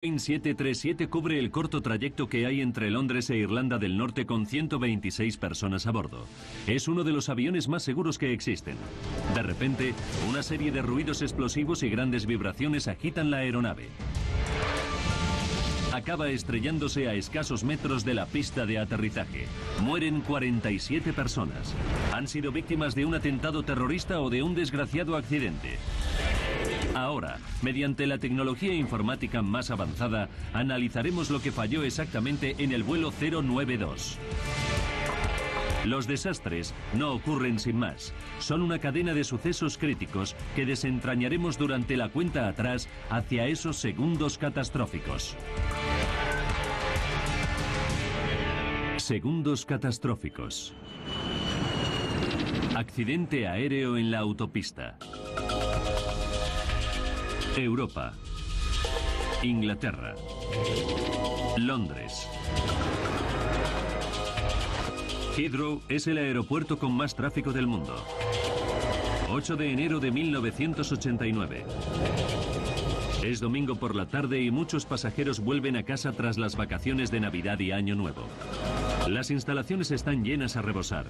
Boeing 737 cubre el corto trayecto que hay entre Londres e Irlanda del Norte con 126 personas a bordo. Es uno de los aviones más seguros que existen. De repente, una serie de ruidos explosivos y grandes vibraciones agitan la aeronave. Acaba estrellándose a escasos metros de la pista de aterrizaje. Mueren 47 personas. Han sido víctimas de un atentado terrorista o de un desgraciado accidente. Ahora, mediante la tecnología informática más avanzada, analizaremos lo que falló exactamente en el vuelo 092. Los desastres no ocurren sin más. Son una cadena de sucesos críticos que desentrañaremos durante la cuenta atrás hacia esos segundos catastróficos. Segundos catastróficos. Accidente aéreo en la autopista. Europa, Inglaterra, Londres. Heathrow es el aeropuerto con más tráfico del mundo. 8 de enero de 1989. Es domingo por la tarde y muchos pasajeros vuelven a casa tras las vacaciones de Navidad y Año Nuevo. Las instalaciones están llenas a rebosar.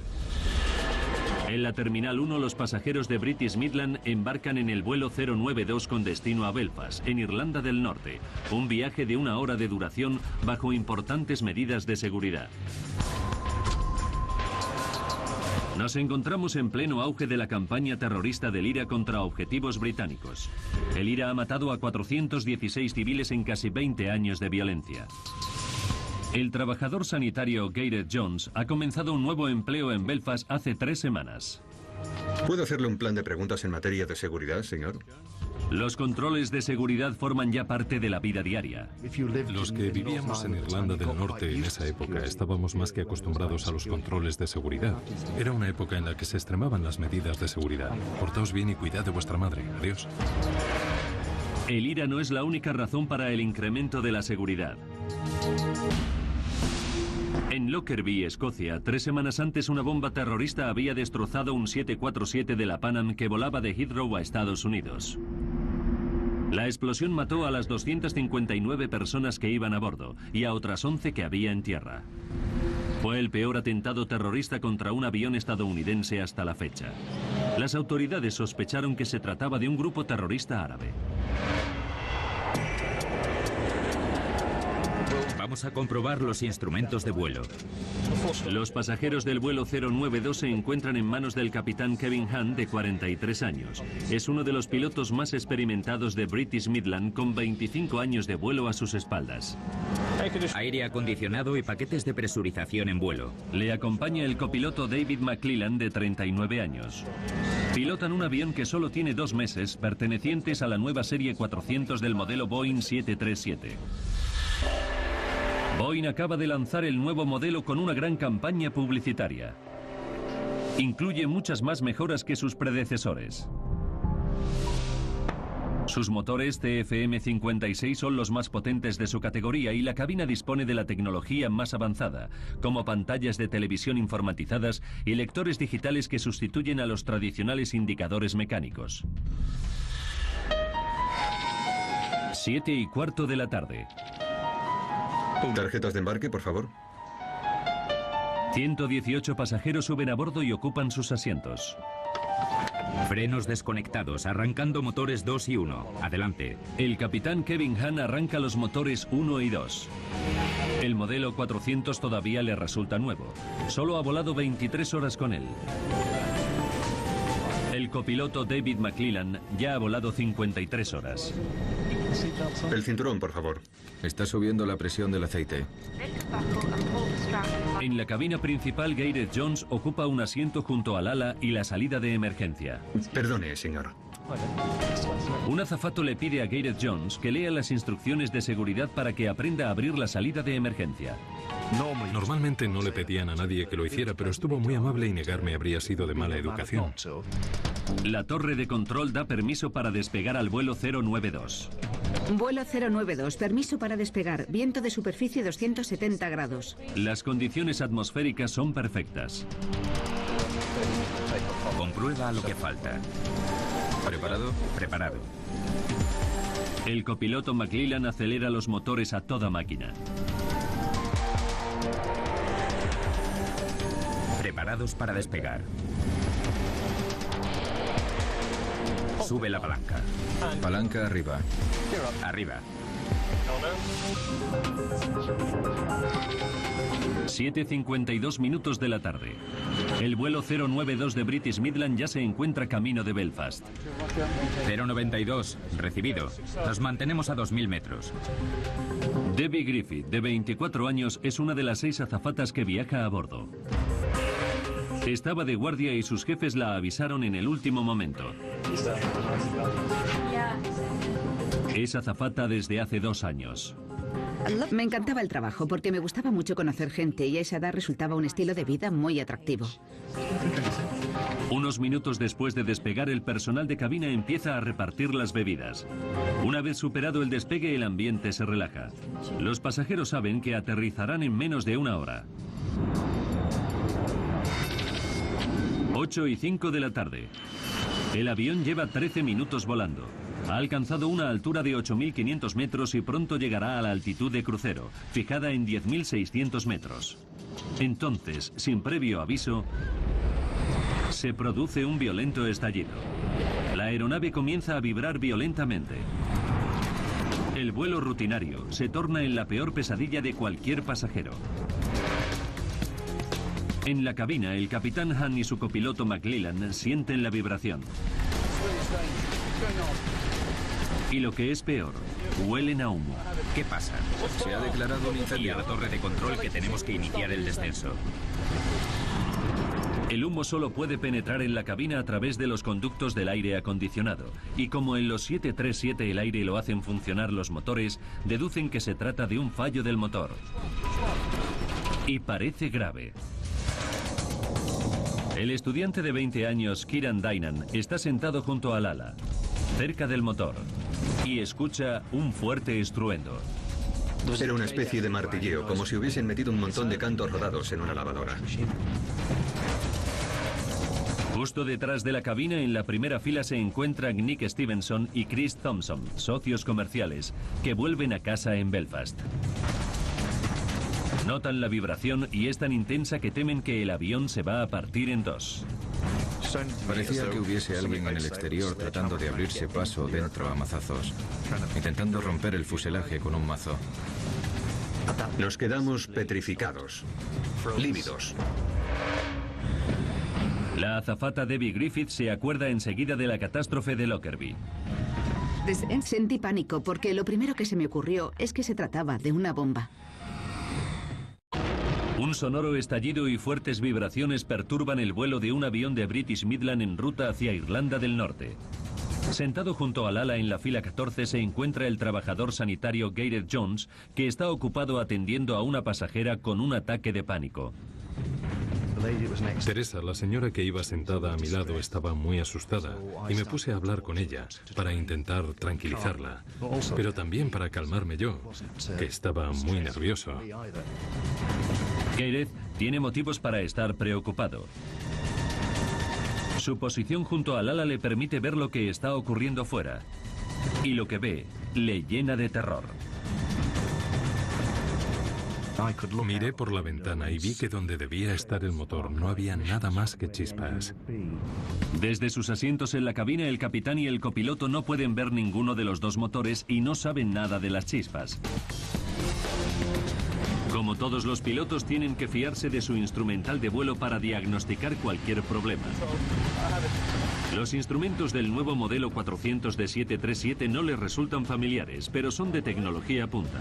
En la Terminal 1, los pasajeros de British Midland embarcan en el vuelo 092 con destino a Belfast, en Irlanda del Norte. Un viaje de 1 hora de duración bajo importantes medidas de seguridad. Nos encontramos en pleno auge de la campaña terrorista del IRA contra objetivos británicos. El IRA ha matado a 416 civiles en casi 20 años de violencia. El trabajador sanitario Gareth Jones ha comenzado un nuevo empleo en Belfast hace 3 semanas. ¿Puedo hacerle un plan de preguntas en materia de seguridad, señor? Los controles de seguridad forman ya parte de la vida diaria. Los que vivíamos en Irlanda del Norte en esa época estábamos más que acostumbrados a los controles de seguridad. Era una época en la que se extremaban las medidas de seguridad. Portaos bien y cuidad de vuestra madre. Adiós. El IRA no es la única razón para el incremento de la seguridad. En Lockerbie, Escocia, 3 semanas antes una bomba terrorista había destrozado un 747 de la Pan Am que volaba de Heathrow a Estados Unidos. La explosión mató a las 259 personas que iban a bordo y a otras 11 que había en tierra. Fue el peor atentado terrorista contra un avión estadounidense hasta la fecha. Las autoridades sospecharon que se trataba de un grupo terrorista árabe. Vamos a comprobar los instrumentos de vuelo. Los pasajeros del vuelo 092 se encuentran en manos del capitán Kevin Hunt, de 43 años. Es uno de los pilotos más experimentados de British Midland, con 25 años de vuelo a sus espaldas. Aire acondicionado y paquetes de presurización en vuelo. Le acompaña el copiloto David McClellan, de 39 años. Pilotan un avión que solo tiene 2 meses, pertenecientes a la nueva serie 400 del modelo Boeing 737. Boeing acaba de lanzar el nuevo modelo con una gran campaña publicitaria. Incluye muchas más mejoras que sus predecesores. Sus motores CFM56 son los más potentes de su categoría y la cabina dispone de la tecnología más avanzada, como pantallas de televisión informatizadas y lectores digitales que sustituyen a los tradicionales indicadores mecánicos. 7:15 de la tarde. Tarjetas de embarque, por favor. 118 pasajeros suben a bordo y ocupan sus asientos. Frenos desconectados, arrancando motores 2 y 1. Adelante. El capitán Kevin Hunt arranca los motores 1 y 2. El modelo 400 todavía le resulta nuevo. Solo ha volado 23 horas con él. El copiloto David McClellan ya ha volado 53 horas. El cinturón, por favor. Está subiendo la presión del aceite. En la cabina principal, Gareth Jones ocupa un asiento junto al ala y la salida de emergencia. Perdone, señor. Un azafato le pide a Gareth Jones que lea las instrucciones de seguridad para que aprenda a abrir la salida de emergencia. Normalmente no le pedían a nadie que lo hiciera, pero estuvo muy amable y negarme habría sido de mala educación. La torre de control da permiso para despegar al vuelo 092. Vuelo 092, permiso para despegar, viento de superficie 270 grados. Las condiciones atmosféricas son perfectas. Comprueba lo que falta. ¿Preparado? Preparado. El copiloto McClellan acelera los motores a toda máquina. Preparados para despegar. Sube la palanca. Palanca arriba. Arriba. 7:52 minutos de la tarde. El vuelo 092 de British Midland ya se encuentra camino de Belfast. 092, recibido. Nos mantenemos a 2000 metros. Debbie Griffith, de 24 años, es una de las 6 azafatas que viaja a bordo. Estaba de guardia y sus jefes la avisaron en el último momento. Es azafata desde hace 2 años. Me encantaba el trabajo porque me gustaba mucho conocer gente y a esa edad resultaba un estilo de vida muy atractivo. Unos minutos después de despegar, el personal de cabina empieza a repartir las bebidas. Una vez superado el despegue, el ambiente se relaja. Los pasajeros saben que aterrizarán en menos de 1 hora. 8:05 de la tarde. El avión lleva 13 minutos volando. Ha alcanzado una altura de 8.500 metros y pronto llegará a la altitud de crucero, fijada en 10.600 metros. Entonces, sin previo aviso, se produce un violento estallido. La aeronave comienza a vibrar violentamente. El vuelo rutinario se torna en la peor pesadilla de cualquier pasajero. En la cabina, el capitán Han y su copiloto McClellan sienten la vibración. Y lo que es peor, huelen a humo. ¿Qué pasa? Se ha declarado un Y a incendio. la torre de control que tenemos que iniciar el descenso. El humo solo puede penetrar en la cabina a través de los conductos del aire acondicionado. Y como en los 737 el aire lo hacen funcionar los motores, deducen que se trata de un fallo del motor. Y parece grave. El estudiante de 20 años, Kieran Dynan, está sentado junto al ala, cerca del motor, y escucha un fuerte estruendo. Era una especie de martilleo, como si hubiesen metido un montón de cantos rodados en una lavadora. Justo detrás de la cabina, en la primera fila, se encuentran Nick Stevenson y Chris Thompson, socios comerciales, que vuelven a casa en Belfast. Notan la vibración y es tan intensa que temen que el avión se va a partir en 2. Parecía que hubiese alguien en el exterior tratando de abrirse paso dentro a mazazos, intentando romper el fuselaje con un mazo. Nos quedamos petrificados, lívidos. La azafata Debbie Griffith se acuerda enseguida de la catástrofe de Lockerbie. Sentí pánico porque lo primero que se me ocurrió es que se trataba de una bomba. Un sonoro estallido y fuertes vibraciones perturban el vuelo de un avión de British Midland en ruta hacia Irlanda del Norte. Sentado junto al ala en la fila 14 se encuentra el trabajador sanitario Gareth Jones, que está ocupado atendiendo a una pasajera con un ataque de pánico. Teresa, la señora que iba sentada a mi lado, estaba muy asustada y me puse a hablar con ella para intentar tranquilizarla, pero también para calmarme yo, que estaba muy nervioso. Gareth tiene motivos para estar preocupado. Su posición junto al ala le permite ver lo que está ocurriendo fuera, y lo que ve le llena de terror. Miré por la ventana y vi que donde debía estar el motor no había nada más que chispas. Desde sus asientos en la cabina, el capitán y el copiloto no pueden ver ninguno de los dos motores y no saben nada de las chispas. Como todos los pilotos, tienen que fiarse de su instrumental de vuelo para diagnosticar cualquier problema. Los instrumentos del nuevo modelo 400 de 737 no les resultan familiares, pero son de tecnología punta.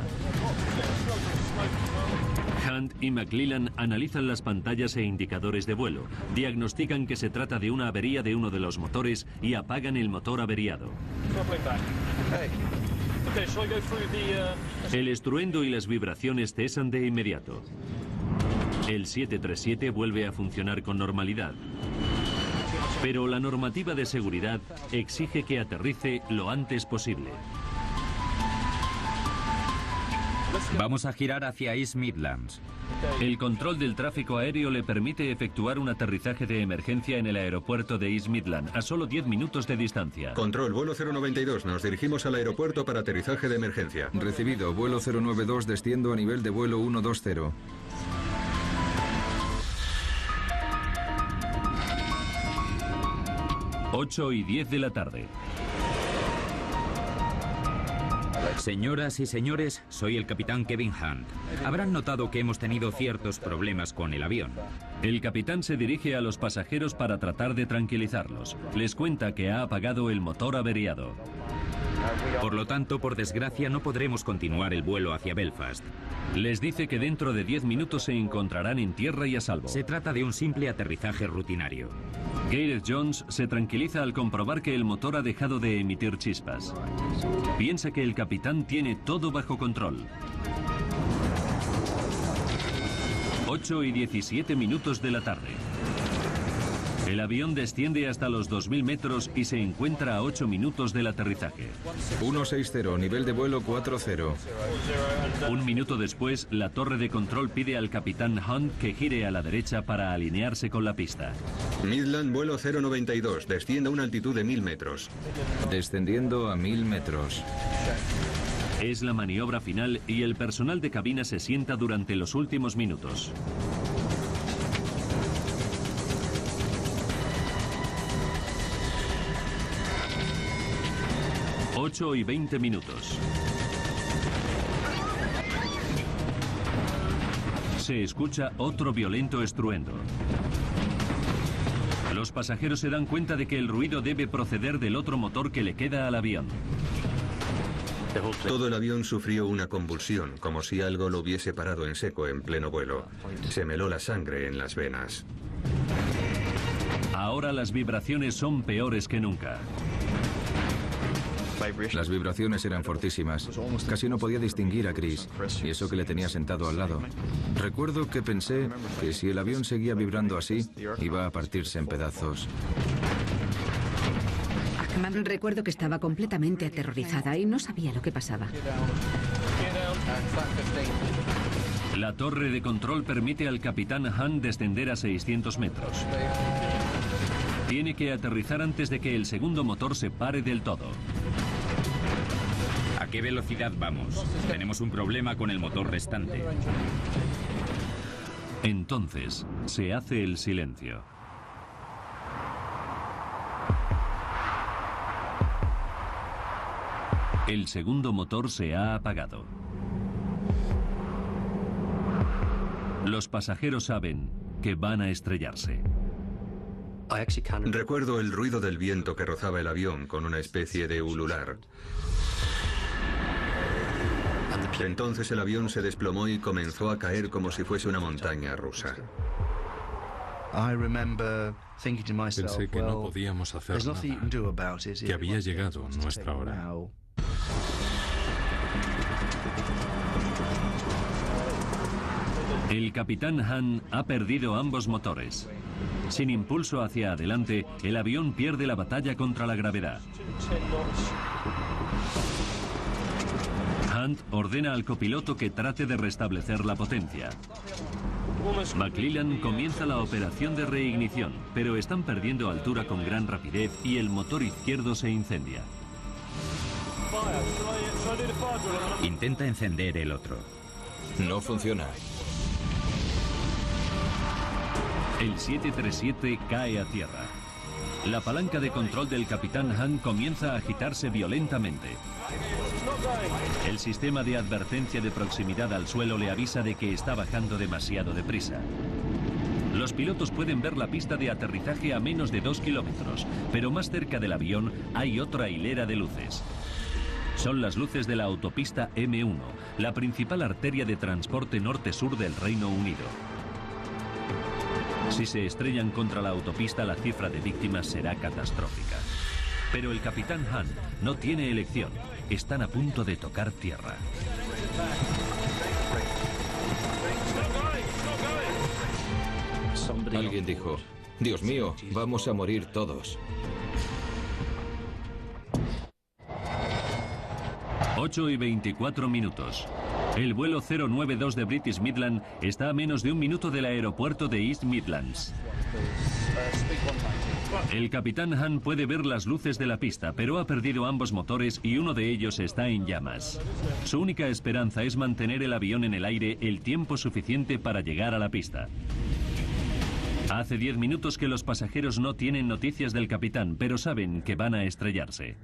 Hunt y McClellan analizan las pantallas e indicadores de vuelo, diagnostican que se trata de una avería de uno de los motores y apagan el motor averiado. El estruendo y las vibraciones cesan de inmediato. El 737 vuelve a funcionar con normalidad. Pero la normativa de seguridad exige que aterrice lo antes posible. Vamos a girar hacia East Midlands. El control del tráfico aéreo le permite efectuar un aterrizaje de emergencia en el aeropuerto de East Midland, a solo 10 minutos de distancia. Control, vuelo 092, nos dirigimos al aeropuerto para aterrizaje de emergencia. Recibido, vuelo 092, desciendo a nivel de vuelo 120. Ocho y 10 de la tarde. Señoras y señores, soy el capitán Kevin Hunt. Habrán notado que hemos tenido ciertos problemas con el avión. El capitán se dirige a los pasajeros para tratar de tranquilizarlos. Les cuenta que ha apagado el motor averiado. Por lo tanto, por desgracia, no podremos continuar el vuelo hacia Belfast. Les dice que dentro de 10 minutos se encontrarán en tierra y a salvo. Se trata de un simple aterrizaje rutinario. Gareth Jones se tranquiliza al comprobar que el motor ha dejado de emitir chispas. Piensa que el capitán tiene todo bajo control. 8 y 17 minutos de la tarde. El avión desciende hasta los 2000 metros y se encuentra a 8 minutos del aterrizaje. 160, nivel de vuelo 40. Un minuto después, la torre de control pide al capitán Hunt que gire a la derecha para alinearse con la pista. Midland, vuelo 092, desciende a una altitud de 1000 metros. Descendiendo a 1000 metros. Es la maniobra final y el personal de cabina se sienta durante los últimos minutos. Ocho y 20 minutos. Se escucha otro violento estruendo. Los pasajeros se dan cuenta de que el ruido debe proceder del otro motor que le queda al avión. Todo el avión sufrió una convulsión, como si algo lo hubiese parado en seco en pleno vuelo. Se me heló la sangre en las venas. Ahora las vibraciones son peores que nunca. Las vibraciones eran fortísimas. Casi no podía distinguir a Chris, y eso que le tenía sentado al lado. Recuerdo que pensé que si el avión seguía vibrando así, iba a partirse en pedazos. Recuerdo que estaba completamente aterrorizada y no sabía lo que pasaba. La torre de control permite al capitán Hunt descender a 600 metros. Tiene que aterrizar antes de que el segundo motor se pare del todo. ¿A qué velocidad vamos? Tenemos un problema con el motor restante. Entonces, se hace el silencio. El segundo motor se ha apagado. Los pasajeros saben que van a estrellarse. Recuerdo el ruido del viento que rozaba el avión con una especie de ulular. Entonces el avión se desplomó y comenzó a caer como si fuese una montaña rusa. Pensé que no podíamos hacer nada, que había llegado nuestra hora. El capitán Hunt ha perdido ambos motores. Sin impulso hacia adelante, el avión pierde la batalla contra la gravedad. Hunt ordena al copiloto que trate de restablecer la potencia. McClellan comienza la operación de reignición, pero están perdiendo altura con gran rapidez y el motor izquierdo se incendia. Intenta encender el otro. No funciona. El 737 cae a tierra. La palanca de control del capitán Hunt comienza a agitarse violentamente. El sistema de advertencia de proximidad al suelo le avisa de que está bajando demasiado deprisa. Los pilotos pueden ver la pista de aterrizaje a menos de 2 kilómetros, pero más cerca del avión hay otra hilera de luces. Son las luces de la autopista M1, la principal arteria de transporte norte-sur del Reino Unido. Si se estrellan contra la autopista, la cifra de víctimas será catastrófica. Pero el capitán Hunt no tiene elección. Están a punto de tocar tierra. Alguien dijo, Dios mío, vamos a morir todos. 8 y 24 minutos. El vuelo 092 de British Midland está a menos de un minuto del aeropuerto de East Midlands. El capitán Hunt puede ver las luces de la pista, pero ha perdido ambos motores y uno de ellos está en llamas. Su única esperanza es mantener el avión en el aire el tiempo suficiente para llegar a la pista. Hace 10 minutos que los pasajeros no tienen noticias del capitán, pero saben que van a estrellarse.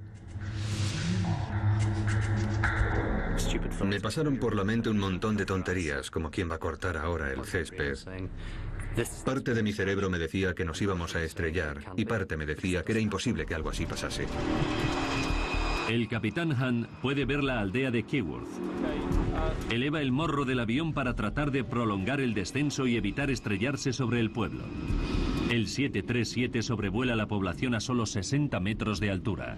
Me pasaron por la mente un montón de tonterías, como quién va a cortar ahora el césped. Parte de mi cerebro me decía que nos íbamos a estrellar y parte me decía que era imposible que algo así pasase. El capitán Hunt puede ver la aldea de Keyworth. Eleva el morro del avión para tratar de prolongar el descenso y evitar estrellarse sobre el pueblo. El 737 sobrevuela la población a solo 60 metros de altura.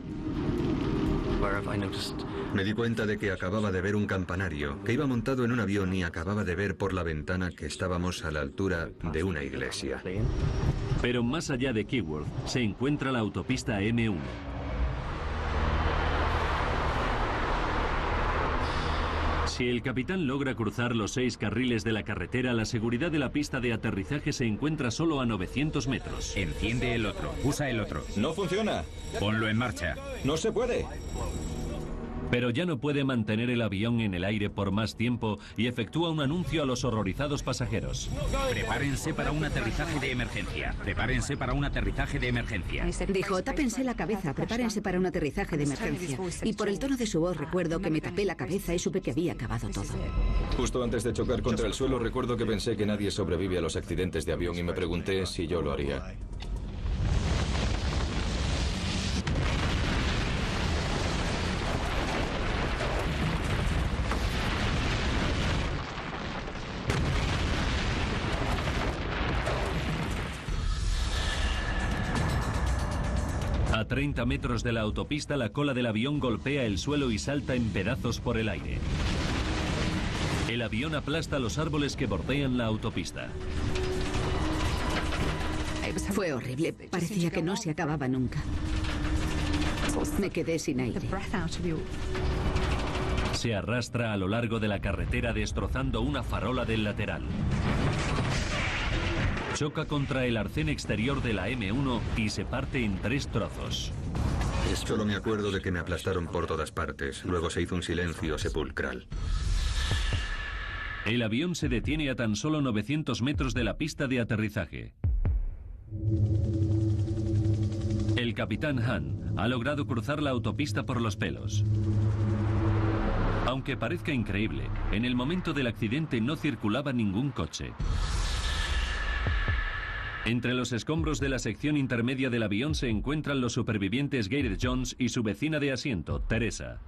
Me di cuenta de que acababa de ver un campanario, que iba montado en un avión y acababa de ver por la ventana que estábamos a la altura de una iglesia. Pero más allá de Keyworth se encuentra la autopista M1. Si el capitán logra cruzar los 6 carriles de la carretera, la seguridad de la pista de aterrizaje se encuentra solo a 900 metros. Enciende el otro, usa el otro. No funciona. Ponlo en marcha. No se puede. Pero ya no puede mantener el avión en el aire por más tiempo y efectúa un anuncio a los horrorizados pasajeros. Prepárense para un aterrizaje de emergencia. Prepárense para un aterrizaje de emergencia. Dijo, tápense la cabeza, prepárense para un aterrizaje de emergencia. Y por el tono de su voz recuerdo que me tapé la cabeza y supe que había acabado todo. Justo antes de chocar contra el suelo recuerdo que pensé que nadie sobrevive a los accidentes de avión y me pregunté si yo lo haría. A 30 metros de la autopista, la cola del avión golpea el suelo y salta en pedazos por el aire. El avión aplasta los árboles que bordean la autopista. Fue horrible. Parecía que no se acababa nunca. Me quedé sin aire. Se arrastra a lo largo de la carretera destrozando una farola del lateral. Choca contra el arcén exterior de la M1 y se parte en 3 trozos. Solo me acuerdo de que me aplastaron por todas partes. Luego se hizo un silencio sepulcral. El avión se detiene a tan solo 900 metros de la pista de aterrizaje. El capitán Hunt ha logrado cruzar la autopista por los pelos. Aunque parezca increíble, en el momento del accidente no circulaba ningún coche. Entre los escombros de la sección intermedia del avión se encuentran los supervivientes Gareth Jones y su vecina de asiento, Teresa.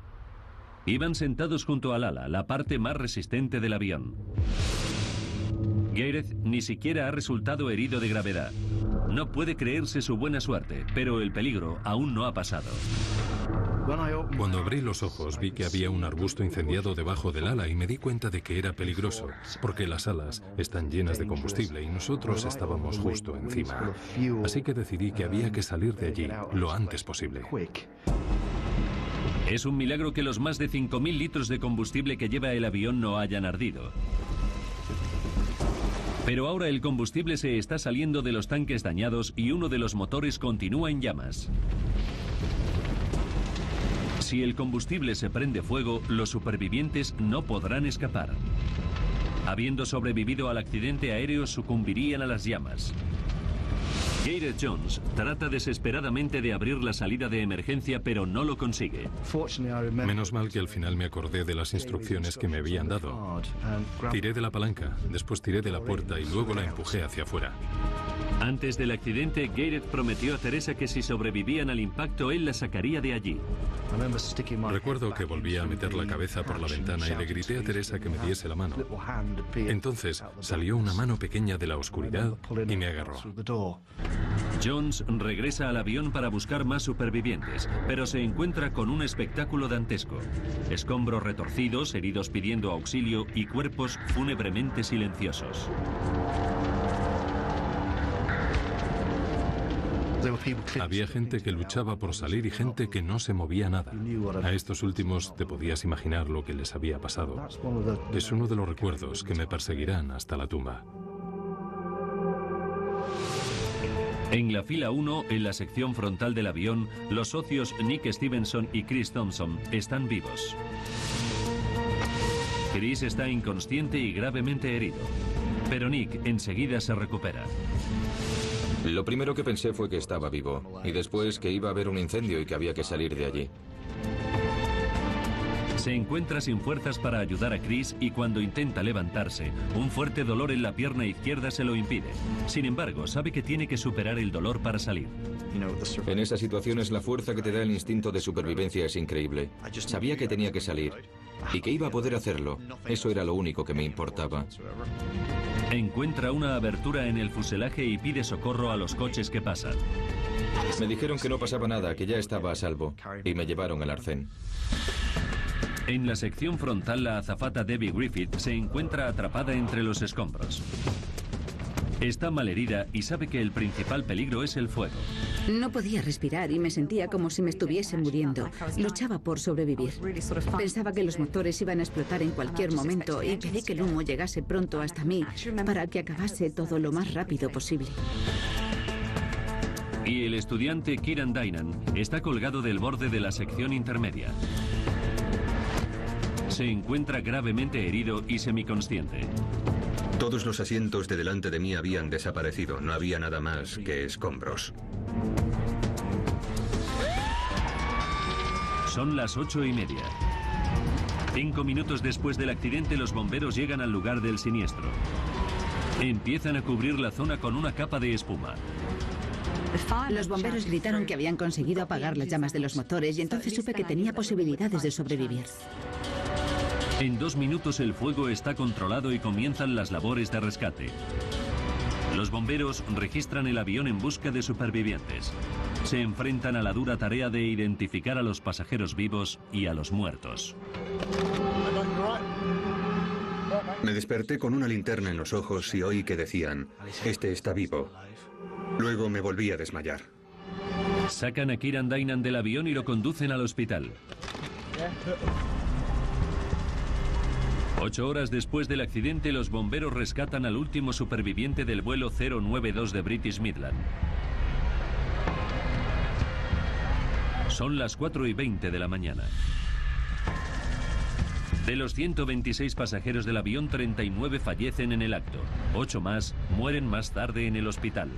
Iban sentados junto al ala, la parte más resistente del avión. Gareth ni siquiera ha resultado herido de gravedad. No puede creerse su buena suerte, pero el peligro aún no ha pasado. Cuando abrí los ojos vi que había un arbusto incendiado debajo del ala y me di cuenta de que era peligroso, porque las alas están llenas de combustible y nosotros estábamos justo encima. Así que decidí que había que salir de allí lo antes posible. Es un milagro que los más de 5.000 litros de combustible que lleva el avión no hayan ardido. Pero ahora el combustible se está saliendo de los tanques dañados y uno de los motores continúa en llamas. Si el combustible se prende fuego, los supervivientes no podrán escapar. Habiendo sobrevivido al accidente aéreo, sucumbirían a las llamas. Gareth Jones trata desesperadamente de abrir la salida de emergencia, pero no lo consigue. Menos mal que al final me acordé de las instrucciones que me habían dado. Tiré de la palanca, después tiré de la puerta y luego la empujé hacia afuera. Antes del accidente, Gareth prometió a Teresa que si sobrevivían al impacto, él la sacaría de allí. Recuerdo que volví a meter la cabeza por la ventana y le grité a Teresa que me diese la mano. Entonces salió una mano pequeña de la oscuridad y me agarró. Jones regresa al avión para buscar más supervivientes, pero se encuentra con un espectáculo dantesco. Escombros retorcidos, heridos pidiendo auxilio y cuerpos fúnebremente silenciosos. Había gente que luchaba por salir y gente que no se movía nada. A estos últimos te podías imaginar lo que les había pasado. Es uno de los recuerdos que me perseguirán hasta la tumba. En la fila 1, en la sección frontal del avión, los socios Nick Stevenson y Chris Thompson están vivos. Chris está inconsciente y gravemente herido, pero Nick enseguida se recupera. Lo primero que pensé fue que estaba vivo, y después que iba a haber un incendio y que había que salir de allí. Se encuentra sin fuerzas para ayudar a Chris y cuando intenta levantarse, un fuerte dolor en la pierna izquierda se lo impide. Sin embargo, sabe que tiene que superar el dolor para salir. En esas situaciones la fuerza que te da el instinto de supervivencia es increíble. Sabía que tenía que salir y que iba a poder hacerlo. Eso era lo único que me importaba. Encuentra una abertura en el fuselaje y pide socorro a los coches que pasan. Me dijeron que no pasaba nada, que ya estaba a salvo, y me llevaron al arcén. En la sección frontal, la azafata Debbie Griffith se encuentra atrapada entre los escombros. Está malherida y sabe que el principal peligro es el fuego. No podía respirar y me sentía como si me estuviese muriendo. Luchaba por sobrevivir. Pensaba que los motores iban a explotar en cualquier momento y pedí que el humo llegase pronto hasta mí para que acabase todo lo más rápido posible. Y el estudiante Kieran Dynan está colgado del borde de la sección intermedia. Se encuentra gravemente herido y semiconsciente. Todos los asientos de delante de mí habían desaparecido. No había nada más que escombros. Son las 8:30. 5 minutos después del accidente, los bomberos llegan al lugar del siniestro. Empiezan a cubrir la zona con una capa de espuma. Los bomberos gritaron que habían conseguido apagar las llamas de los motores y entonces supe que tenía posibilidades de sobrevivir. En 2 minutos el fuego está controlado y comienzan las labores de rescate. Los bomberos registran el avión en busca de supervivientes. Se enfrentan a la dura tarea de identificar a los pasajeros vivos y a los muertos. Me desperté con una linterna en los ojos y oí que decían, "Este está vivo". Luego me volví a desmayar. Sacan a Kieran Dynan del avión y lo conducen al hospital. 8 horas después del accidente, los bomberos rescatan al último superviviente del vuelo 092 de British Midland. Son las 4:20 de la mañana. De los 126 pasajeros del avión, 39 fallecen en el acto. 8 más mueren más tarde en el hospital.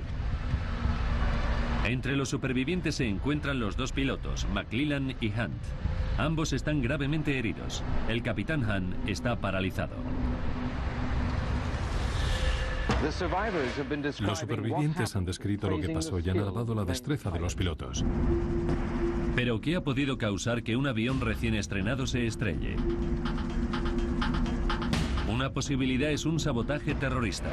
Entre los supervivientes se encuentran los 2 pilotos, McClellan y Hunt. Ambos están gravemente heridos. El capitán Hunt está paralizado. Los supervivientes han descrito lo que pasó y han alabado la destreza de los pilotos. Pero ¿qué ha podido causar que un avión recién estrenado se estrelle? Una posibilidad es un sabotaje terrorista.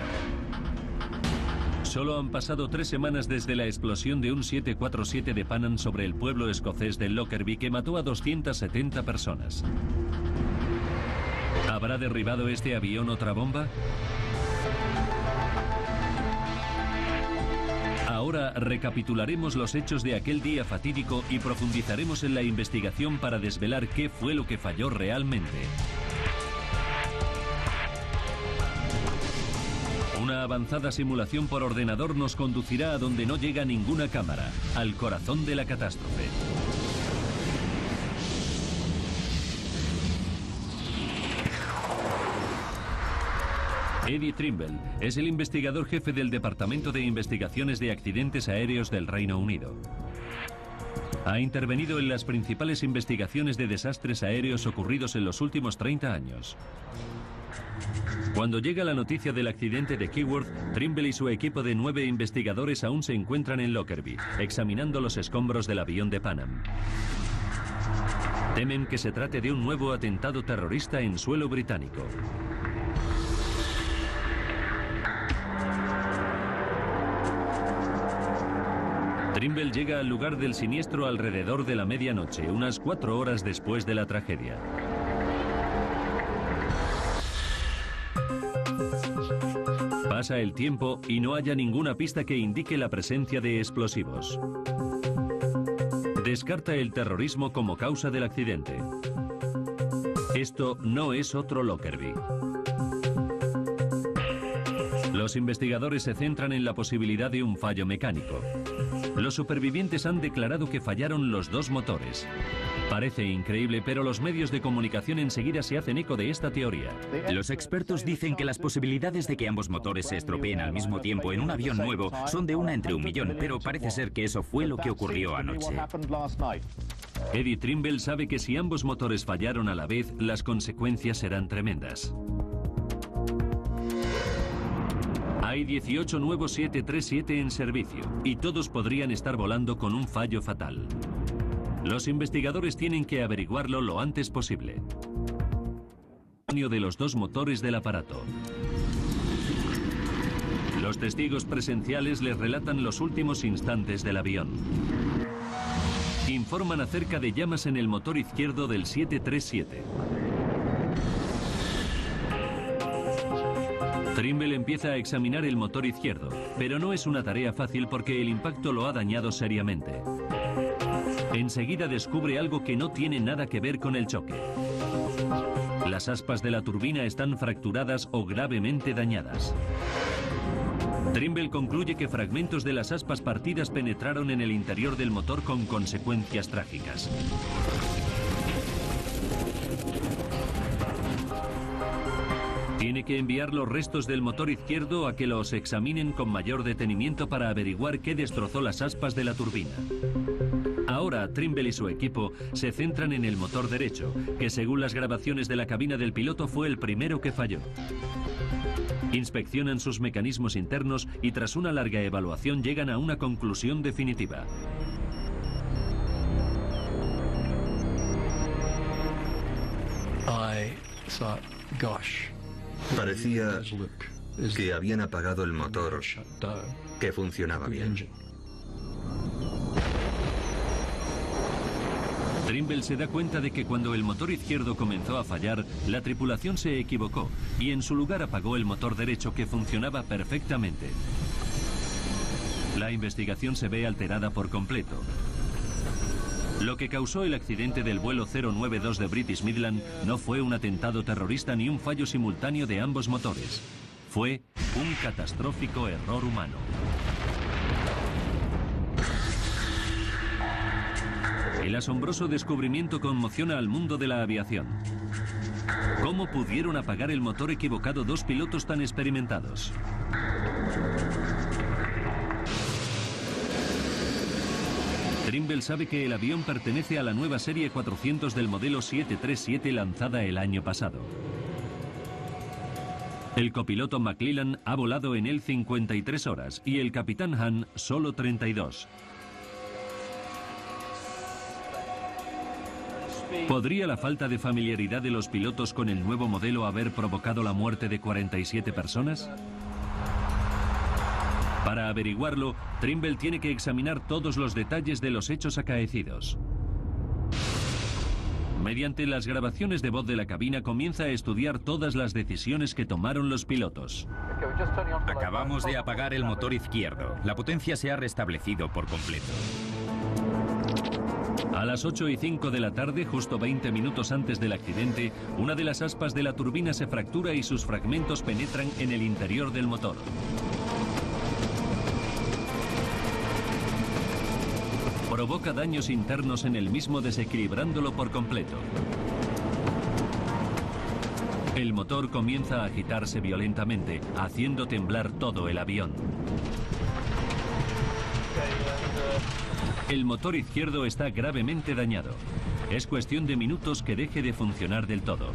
Solo han pasado 3 semanas desde la explosión de un 747 de Pan Am sobre el pueblo escocés de Lockerbie que mató a 270 personas. ¿Habrá derribado este avión otra bomba? Ahora recapitularemos los hechos de aquel día fatídico y profundizaremos en la investigación para desvelar qué fue lo que falló realmente. Una avanzada simulación por ordenador nos conducirá a donde no llega ninguna cámara, al corazón de la catástrofe. Eddie Trimble es el investigador jefe del Departamento de Investigaciones de Accidentes Aéreos del Reino Unido. Ha intervenido en las principales investigaciones de desastres aéreos ocurridos en los últimos 30 años. Cuando llega la noticia del accidente de Keyworth, Trimble y su equipo de 9 investigadores aún se encuentran en Lockerbie, examinando los escombros del avión de Pan Am. Temen que se trate de un nuevo atentado terrorista en suelo británico. Trimble llega al lugar del siniestro alrededor de la medianoche, unas 4 horas después de la tragedia. Pasa el tiempo y no haya ninguna pista que indique la presencia de explosivos. Descarta el terrorismo como causa del accidente. Esto no es otro Lockerbie. Los investigadores se centran en la posibilidad de un fallo mecánico. Los supervivientes han declarado que fallaron los dos motores. Parece increíble, pero los medios de comunicación enseguida se hacen eco de esta teoría. Los expertos dicen que las posibilidades de que ambos motores se estropeen al mismo tiempo en un avión nuevo son de 1 entre 1.000.000, pero parece ser que eso fue lo que ocurrió anoche. Eddie Trimble sabe que si ambos motores fallaron a la vez, las consecuencias serán tremendas. Hay 18 nuevos 737 en servicio y todos podrían estar volando con un fallo fatal. Los investigadores tienen que averiguarlo lo antes posible. De los dos motores del aparato. Los testigos presenciales les relatan los últimos instantes del avión. Informan acerca de llamas en el motor izquierdo del 737. Trimble empieza a examinar el motor izquierdo, pero no es una tarea fácil porque el impacto lo ha dañado seriamente. Enseguida descubre algo que no tiene nada que ver con el choque. Las aspas de la turbina están fracturadas o gravemente dañadas. Trimble concluye que fragmentos de las aspas partidas penetraron en el interior del motor con consecuencias trágicas. Tiene que enviar los restos del motor izquierdo a que los examinen con mayor detenimiento para averiguar qué destrozó las aspas de la turbina. Ahora, Trimble y su equipo se centran en el motor derecho, que según las grabaciones de la cabina del piloto fue el primero que falló. Inspeccionan sus mecanismos internos y tras una larga evaluación llegan a una conclusión definitiva. Parecía que habían apagado el motor, que funcionaba bien. Trimble se da cuenta de que cuando el motor izquierdo comenzó a fallar, la tripulación se equivocó y en su lugar apagó el motor derecho que funcionaba perfectamente. La investigación se ve alterada por completo. Lo que causó el accidente del vuelo 092 de British Midland no fue un atentado terrorista ni un fallo simultáneo de ambos motores. Fue un catastrófico error humano. El asombroso descubrimiento conmociona al mundo de la aviación. ¿Cómo pudieron apagar el motor equivocado dos pilotos tan experimentados? Trimble sabe que el avión pertenece a la nueva serie 400 del modelo 737 lanzada el año pasado. El copiloto McClellan ha volado en él 53 horas y el capitán Hahn solo 32. ¿Podría la falta de familiaridad de los pilotos con el nuevo modelo haber provocado la muerte de 47 personas? Para averiguarlo, Trimble tiene que examinar todos los detalles de los hechos acaecidos. Mediante las grabaciones de voz de la cabina comienza a estudiar todas las decisiones que tomaron los pilotos. Acabamos de apagar el motor izquierdo. La potencia se ha restablecido por completo. A las 8:05 de la tarde, justo 20 minutos antes del accidente, una de las aspas de la turbina se fractura y sus fragmentos penetran en el interior del motor. Provoca daños internos en el mismo desequilibrándolo por completo. El motor comienza a agitarse violentamente, haciendo temblar todo el avión. El motor izquierdo está gravemente dañado. Es cuestión de minutos que deje de funcionar del todo.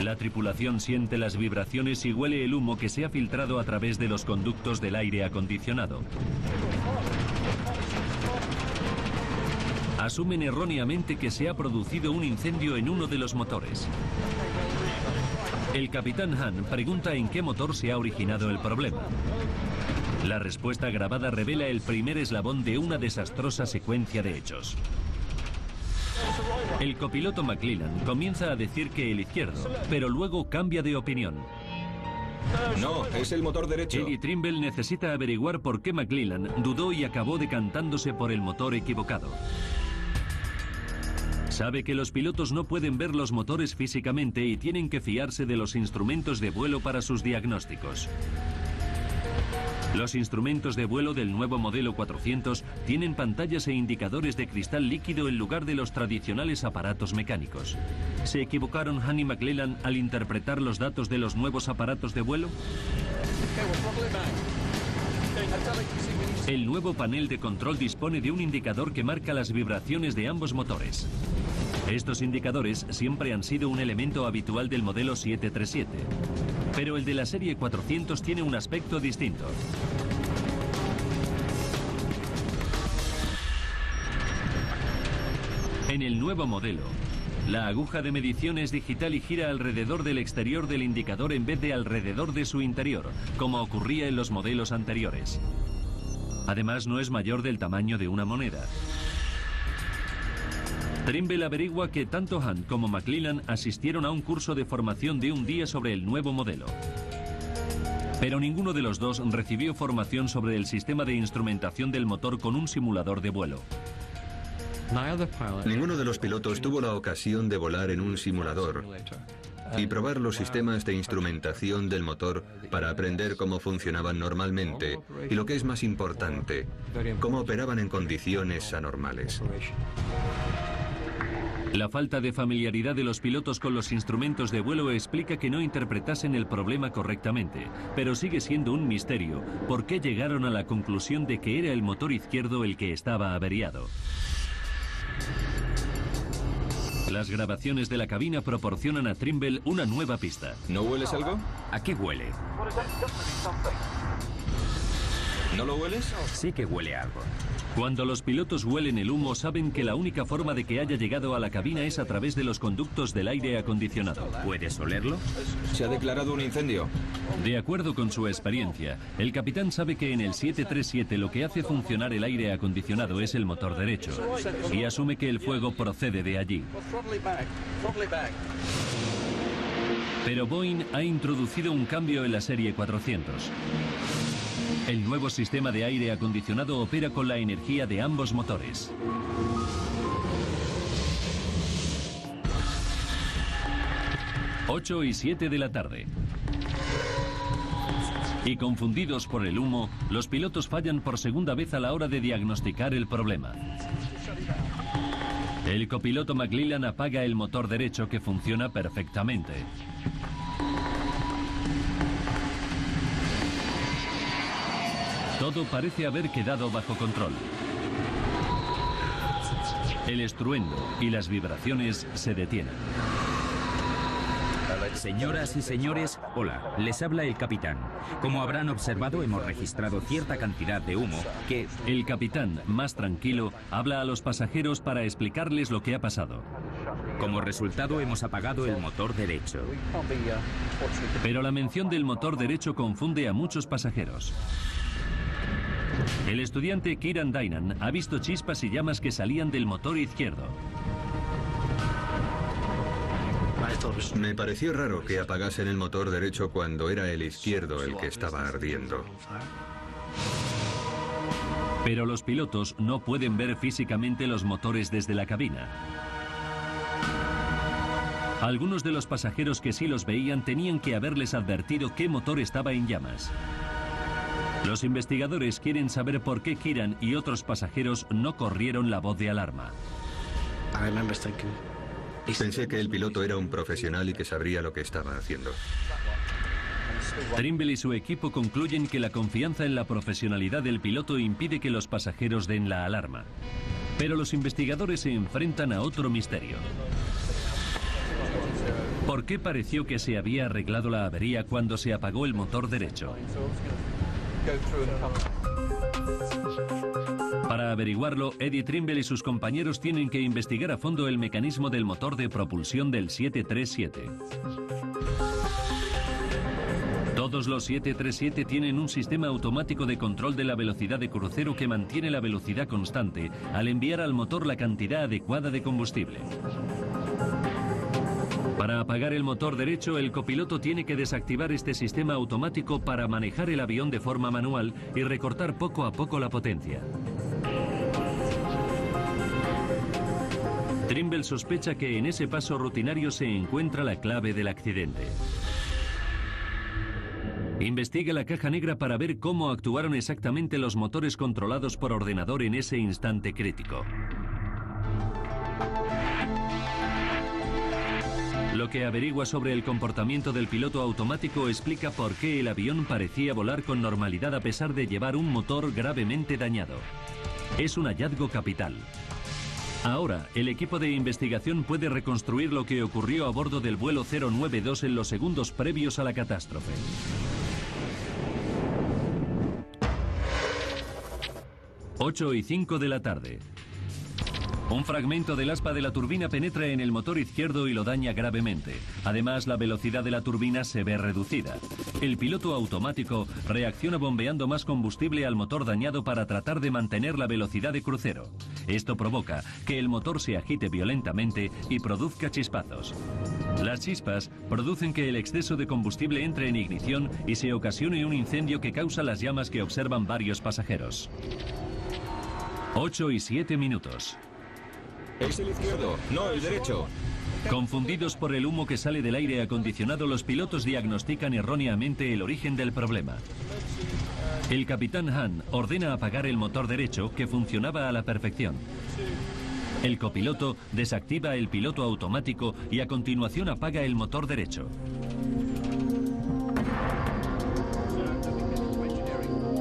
La tripulación siente las vibraciones y huele el humo que se ha filtrado a través de los conductos del aire acondicionado. Asumen erróneamente que se ha producido un incendio en uno de los motores. El capitán Hahn pregunta en qué motor se ha originado el problema. La respuesta grabada revela el primer eslabón de una desastrosa secuencia de hechos. El copiloto McClellan comienza a decir que el izquierdo, pero luego cambia de opinión. No, es el motor derecho. Eddie Trimble necesita averiguar por qué McClellan dudó y acabó decantándose por el motor equivocado. Sabe que los pilotos no pueden ver los motores físicamente y tienen que fiarse de los instrumentos de vuelo para sus diagnósticos. Los instrumentos de vuelo del nuevo modelo 400 tienen pantallas e indicadores de cristal líquido en lugar de los tradicionales aparatos mecánicos. ¿Se equivocaron Han y McClellan al interpretar los datos de los nuevos aparatos de vuelo? El nuevo panel de control dispone de un indicador que marca las vibraciones de ambos motores. Estos indicadores siempre han sido un elemento habitual del modelo 737, pero el de la serie 400 tiene un aspecto distinto. En el nuevo modelo, la aguja de medición es digital y gira alrededor del exterior del indicador en vez de alrededor de su interior, como ocurría en los modelos anteriores. Además, no es mayor del tamaño de una moneda. Trimble averigua que tanto Han como McClellan asistieron a un curso de formación de un día sobre el nuevo modelo. Pero ninguno de los dos recibió formación sobre el sistema de instrumentación del motor con un simulador de vuelo. Ninguno de los pilotos tuvo la ocasión de volar en un simulador y probar los sistemas de instrumentación del motor para aprender cómo funcionaban normalmente y, lo que es más importante, cómo operaban en condiciones anormales. La falta de familiaridad de los pilotos con los instrumentos de vuelo explica que no interpretasen el problema correctamente, pero sigue siendo un misterio por qué llegaron a la conclusión de que era el motor izquierdo el que estaba averiado. Las grabaciones de la cabina proporcionan a Trimble una nueva pista. ¿No hueles algo? ¿A qué huele? ¿No lo hueles? Sí que huele a algo. Cuando los pilotos huelen el humo, saben que la única forma de que haya llegado a la cabina es a través de los conductos del aire acondicionado. ¿Puedes olerlo? Se ha declarado un incendio. De acuerdo con su experiencia, el capitán sabe que en el 737 lo que hace funcionar el aire acondicionado es el motor derecho, y asume que el fuego procede de allí. Pero Boeing ha introducido un cambio en la serie 400. El nuevo sistema de aire acondicionado opera con la energía de ambos motores. Ocho y 7 de la tarde. Y confundidos por el humo, los pilotos fallan por segunda vez a la hora de diagnosticar el problema. El copiloto McClellan apaga el motor derecho, que funciona perfectamente. Todo parece haber quedado bajo control. El estruendo y las vibraciones se detienen. Señoras y señores, hola, les habla el capitán. Como habrán observado, hemos registrado cierta cantidad de humo que... El capitán, más tranquilo, habla a los pasajeros para explicarles lo que ha pasado. Como resultado, hemos apagado el motor derecho. Pero la mención del motor derecho confunde a muchos pasajeros. El estudiante Kieran Dynan ha visto chispas y llamas que salían del motor izquierdo. Me pareció raro que apagasen el motor derecho cuando era el izquierdo el que estaba ardiendo. Pero los pilotos no pueden ver físicamente los motores desde la cabina. Algunos de los pasajeros que sí los veían tenían que haberles advertido qué motor estaba en llamas. Los investigadores quieren saber por qué Kieran y otros pasajeros no corrieron la voz de alarma. Pensé que el piloto era un profesional y que sabría lo que estaba haciendo. Trimble y su equipo concluyen que la confianza en la profesionalidad del piloto impide que los pasajeros den la alarma. Pero los investigadores se enfrentan a otro misterio. ¿Por qué pareció que se había arreglado la avería cuando se apagó el motor derecho? Para averiguarlo, Eddie Trimble y sus compañeros tienen que investigar a fondo el mecanismo del motor de propulsión del 737. Todos los 737 tienen un sistema automático de control de la velocidad de crucero que mantiene la velocidad constante al enviar al motor la cantidad adecuada de combustible. Para apagar el motor derecho, el copiloto tiene que desactivar este sistema automático para manejar el avión de forma manual y recortar poco a poco la potencia. Trimble sospecha que en ese paso rutinario se encuentra la clave del accidente. Investiga la caja negra para ver cómo actuaron exactamente los motores controlados por ordenador en ese instante crítico. Lo que averigua sobre el comportamiento del piloto automático explica por qué el avión parecía volar con normalidad a pesar de llevar un motor gravemente dañado. Es un hallazgo capital. Ahora, el equipo de investigación puede reconstruir lo que ocurrió a bordo del vuelo 092 en los segundos previos a la catástrofe. 8:05 de la tarde. Un fragmento del aspa de la turbina penetra en el motor izquierdo y lo daña gravemente. Además, la velocidad de la turbina se ve reducida. El piloto automático reacciona bombeando más combustible al motor dañado para tratar de mantener la velocidad de crucero. Esto provoca que el motor se agite violentamente y produzca chispazos. Las chispas producen que el exceso de combustible entre en ignición y se ocasione un incendio que causa las llamas que observan varios pasajeros. 8:07. Es el izquierdo, no el derecho. Confundidos por el humo que sale del aire acondicionado, los pilotos diagnostican erróneamente el origen del problema. El capitán Han ordena apagar el motor derecho, que funcionaba a la perfección. El copiloto desactiva el piloto automático y a continuación apaga el motor derecho.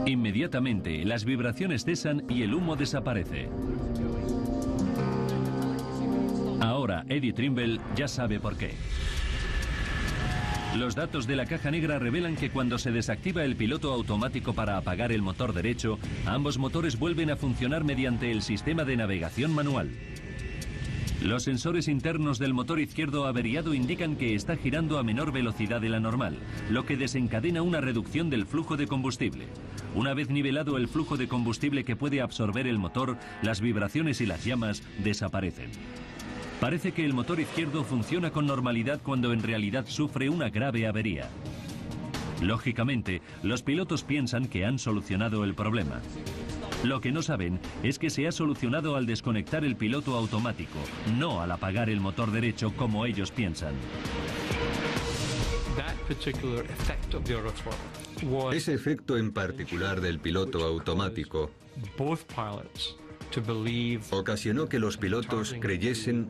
Inmediatamente, las vibraciones cesan y el humo desaparece. Ahora, Eddie Trimble ya sabe por qué. Los datos de la caja negra revelan que cuando se desactiva el piloto automático para apagar el motor derecho, ambos motores vuelven a funcionar mediante el sistema de navegación manual. Los sensores internos del motor izquierdo averiado indican que está girando a menor velocidad de la normal, lo que desencadena una reducción del flujo de combustible. Una vez nivelado el flujo de combustible que puede absorber el motor, las vibraciones y las llamas desaparecen. Parece que el motor izquierdo funciona con normalidad cuando en realidad sufre una grave avería. Lógicamente, los pilotos piensan que han solucionado el problema. Lo que no saben es que se ha solucionado al desconectar el piloto automático, no al apagar el motor derecho como ellos piensan. Ese efecto en particular del piloto automático ocasionó que los pilotos creyesen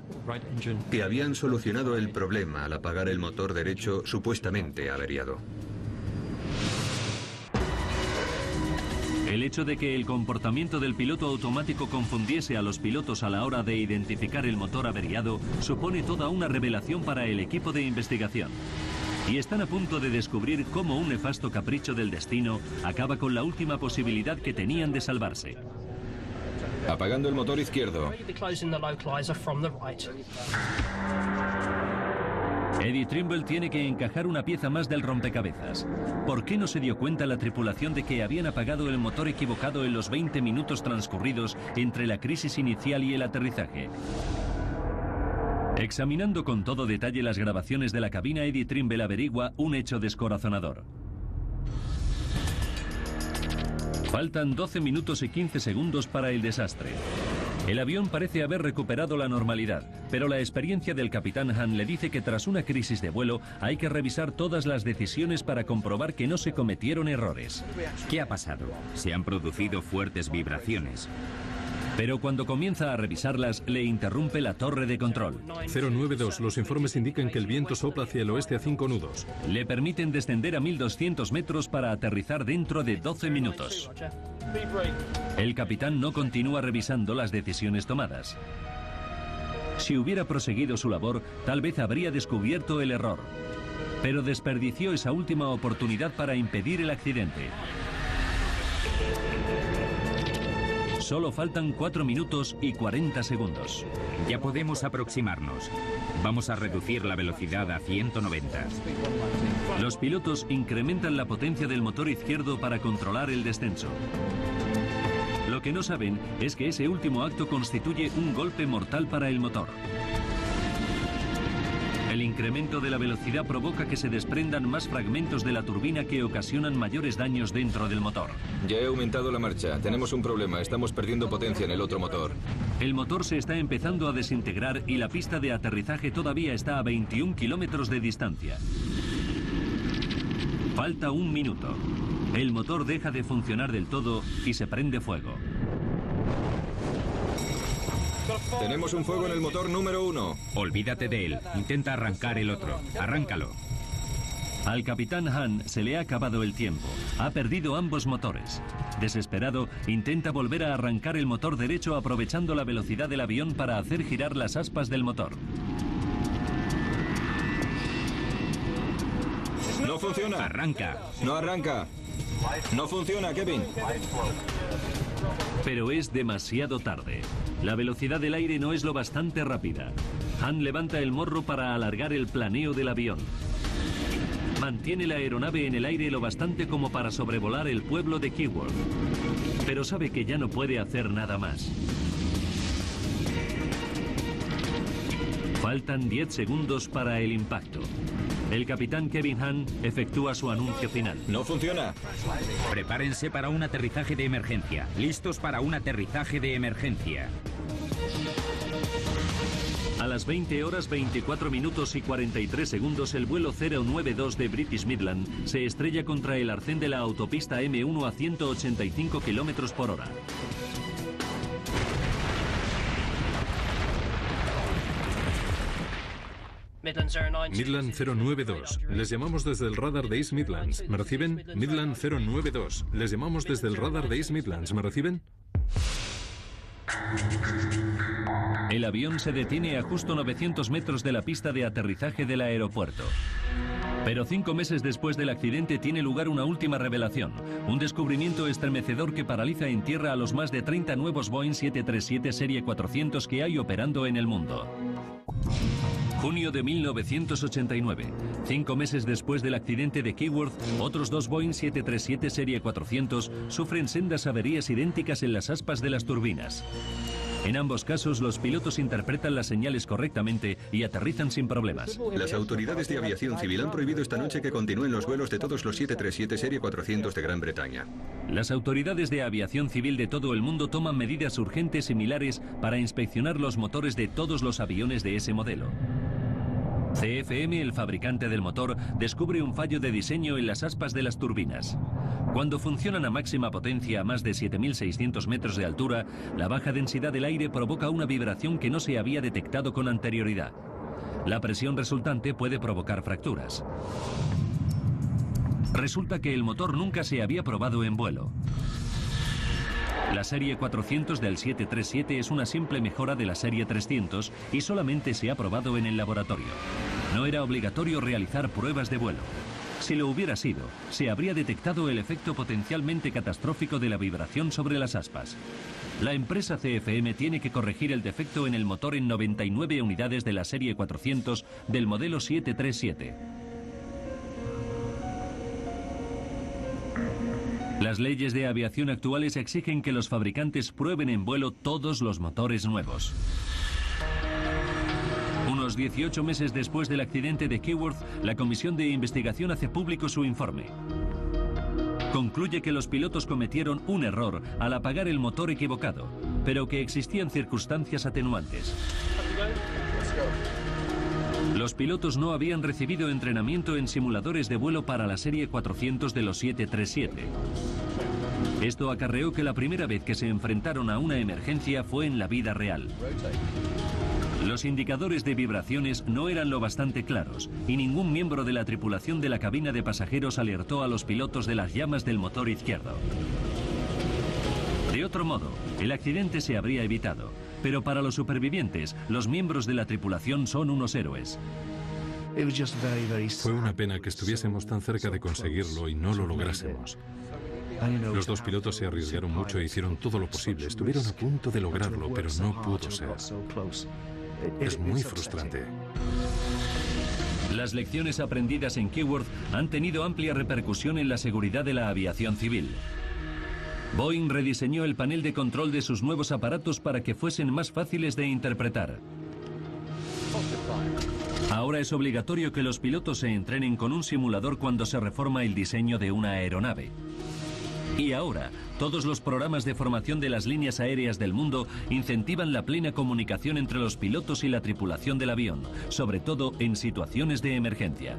que habían solucionado el problema al apagar el motor derecho supuestamente averiado. El hecho de que el comportamiento del piloto automático confundiese a los pilotos a la hora de identificar el motor averiado supone toda una revelación para el equipo de investigación. Y están a punto de descubrir cómo un nefasto capricho del destino acaba con la última posibilidad que tenían de salvarse. Apagando el motor izquierdo. Eddie Trimble tiene que encajar una pieza más del rompecabezas. ¿Por qué no se dio cuenta la tripulación de que habían apagado el motor equivocado en los 20 minutos transcurridos entre la crisis inicial y el aterrizaje? Examinando con todo detalle las grabaciones de la cabina, Eddie Trimble averigua un hecho descorazonador. Faltan 12 minutos y 15 segundos para el desastre. El avión parece haber recuperado la normalidad, pero la experiencia del capitán Han le dice que tras una crisis de vuelo hay que revisar todas las decisiones para comprobar que no se cometieron errores. ¿Qué ha pasado? Se han producido fuertes vibraciones. Pero cuando comienza a revisarlas, le interrumpe la torre de control. 092, los informes indican que el viento sopla hacia el oeste a 5 nudos. Le permiten descender a 1200 metros para aterrizar dentro de 12 minutos. El capitán no continúa revisando las decisiones tomadas. Si hubiera proseguido su labor, tal vez habría descubierto el error. Pero desperdició esa última oportunidad para impedir el accidente. Solo faltan 4 minutos y 40 segundos. Ya podemos aproximarnos. Vamos a reducir la velocidad a 190. Los pilotos incrementan la potencia del motor izquierdo para controlar el descenso. Lo que no saben es que ese último acto constituye un golpe mortal para el motor. El incremento de la velocidad provoca que se desprendan más fragmentos de la turbina que ocasionan mayores daños dentro del motor. Ya he aumentado la marcha. Tenemos un problema. Estamos perdiendo potencia en el otro motor. El motor se está empezando a desintegrar y la pista de aterrizaje todavía está a 21 kilómetros de distancia. Falta 1 minuto. El motor deja de funcionar del todo y se prende fuego. Tenemos un fuego en el motor número 1. Olvídate de él. Intenta arrancar el otro. Arráncalo. Al capitán Han se le ha acabado el tiempo. Ha perdido ambos motores. Desesperado, intenta volver a arrancar el motor derecho aprovechando la velocidad del avión para hacer girar las aspas del motor. No funciona. Arranca. No arranca. No funciona, Kevin. Pero es demasiado tarde. La velocidad del aire no es lo bastante rápida. Han levanta el morro para alargar el planeo del avión. Mantiene la aeronave en el aire lo bastante como para sobrevolar el pueblo de Keyworth. Pero sabe que ya no puede hacer nada más. Faltan 10 segundos para el impacto. El capitán Kevin Han efectúa su anuncio final. No funciona. Prepárense para un aterrizaje de emergencia. Listos para un aterrizaje de emergencia. A las 20 horas 24 minutos y 43 segundos el vuelo 092 de British Midland se estrella contra el arcén de la autopista M1 a 185 kilómetros por hora. Midland 092. Les llamamos desde el radar de East Midlands. ¿Me reciben? Midland 092. Les llamamos desde el radar de East Midlands. ¿Me reciben? El avión se detiene a justo 900 metros de la pista de aterrizaje del aeropuerto. Pero 5 meses después del accidente tiene lugar una última revelación, un descubrimiento estremecedor que paraliza en tierra a los más de 30 nuevos Boeing 737 Serie 400 que hay operando en el mundo. Junio de 1989. 5 meses después del accidente de Keyworth, otros 2 Boeing 737 Serie 400 sufren sendas averías idénticas en las aspas de las turbinas. En ambos casos, los pilotos interpretan las señales correctamente y aterrizan sin problemas. Las autoridades de aviación civil han prohibido esta noche que continúen los vuelos de todos los 737 Serie 400 de Gran Bretaña. Las autoridades de aviación civil de todo el mundo toman medidas urgentes similares para inspeccionar los motores de todos los aviones de ese modelo. CFM, el fabricante del motor, descubre un fallo de diseño en las aspas de las turbinas. Cuando funcionan a máxima potencia a más de 7.600 metros de altura, la baja densidad del aire provoca una vibración que no se había detectado con anterioridad. La presión resultante puede provocar fracturas. Resulta que el motor nunca se había probado en vuelo. La serie 400 del 737 es una simple mejora de la serie 300 y solamente se ha probado en el laboratorio. No era obligatorio realizar pruebas de vuelo. Si lo hubiera sido, se habría detectado el efecto potencialmente catastrófico de la vibración sobre las aspas. La empresa CFM tiene que corregir el defecto en el motor en 99 unidades de la serie 400 del modelo 737. Las leyes de aviación actuales exigen que los fabricantes prueben en vuelo todos los motores nuevos. Unos 18 meses después del accidente de Keyworth, la comisión de investigación hace público su informe. Concluye que los pilotos cometieron un error al apagar el motor equivocado, pero que existían circunstancias atenuantes. Los pilotos no habían recibido entrenamiento en simuladores de vuelo para la serie 400 de los 737. Esto acarreó que la primera vez que se enfrentaron a una emergencia fue en la vida real. Los indicadores de vibraciones no eran lo bastante claros y ningún miembro de la tripulación de la cabina de pasajeros alertó a los pilotos de las llamas del motor izquierdo. De otro modo, el accidente se habría evitado, pero para los supervivientes, los miembros de la tripulación son unos héroes. Fue una pena que estuviésemos tan cerca de conseguirlo y no lo lográsemos. Los 2 pilotos se arriesgaron mucho e hicieron todo lo posible. Estuvieron a punto de lograrlo, pero no pudo ser. Es muy frustrante. Las lecciones aprendidas en Keyworth han tenido amplia repercusión en la seguridad de la aviación civil. Boeing rediseñó el panel de control de sus nuevos aparatos para que fuesen más fáciles de interpretar. Ahora es obligatorio que los pilotos se entrenen con un simulador cuando se reforma el diseño de una aeronave. Y ahora, todos los programas de formación de las líneas aéreas del mundo incentivan la plena comunicación entre los pilotos y la tripulación del avión, sobre todo en situaciones de emergencia.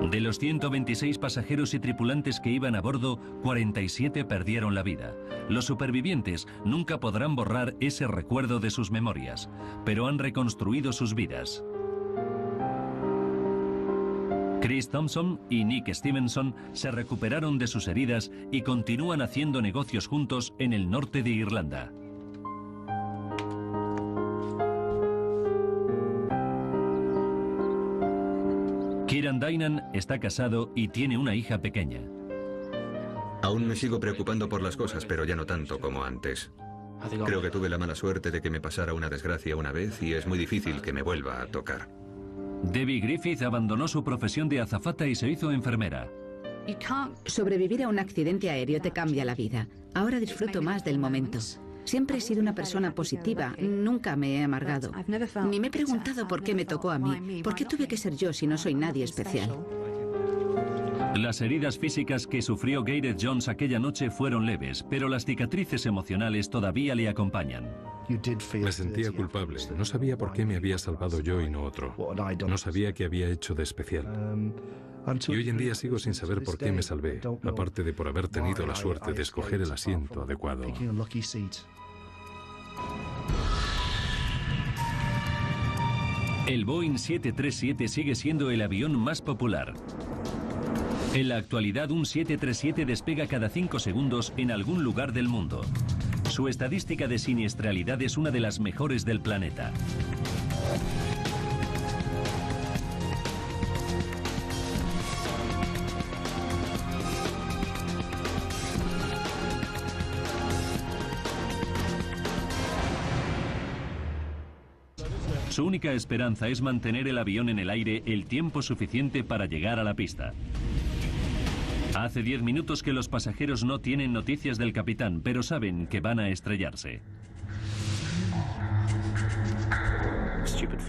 De los 126 pasajeros y tripulantes que iban a bordo, 47 perdieron la vida. Los supervivientes nunca podrán borrar ese recuerdo de sus memorias, pero han reconstruido sus vidas. Chris Thompson y Nick Stevenson se recuperaron de sus heridas y continúan haciendo negocios juntos en el norte de Irlanda. Kieran Dynan está casado y tiene una hija pequeña. Aún me sigo preocupando por las cosas, pero ya no tanto como antes. Creo que tuve la mala suerte de que me pasara una desgracia una vez y es muy difícil que me vuelva a tocar. Debbie Griffith abandonó su profesión de azafata y se hizo enfermera. Sobrevivir a un accidente aéreo te cambia la vida. Ahora disfruto más del momento. Siempre he sido una persona positiva, nunca me he amargado. Ni me he preguntado por qué me tocó a mí, por qué tuve que ser yo si no soy nadie especial. Las heridas físicas que sufrió Gareth Jones aquella noche fueron leves, pero las cicatrices emocionales todavía le acompañan. Me sentía culpable. No sabía por qué me había salvado yo y no otro. No sabía qué había hecho de especial. Y hoy en día sigo sin saber por qué me salvé, aparte de por haber tenido la suerte de escoger el asiento adecuado. El Boeing 737 sigue siendo el avión más popular. En la actualidad, un 737 despega cada 5 segundos en algún lugar del mundo. Su estadística de siniestralidad es una de las mejores del planeta. Su única esperanza es mantener el avión en el aire el tiempo suficiente para llegar a la pista. Hace 10 minutos que los pasajeros no tienen noticias del capitán, pero saben que van a estrellarse.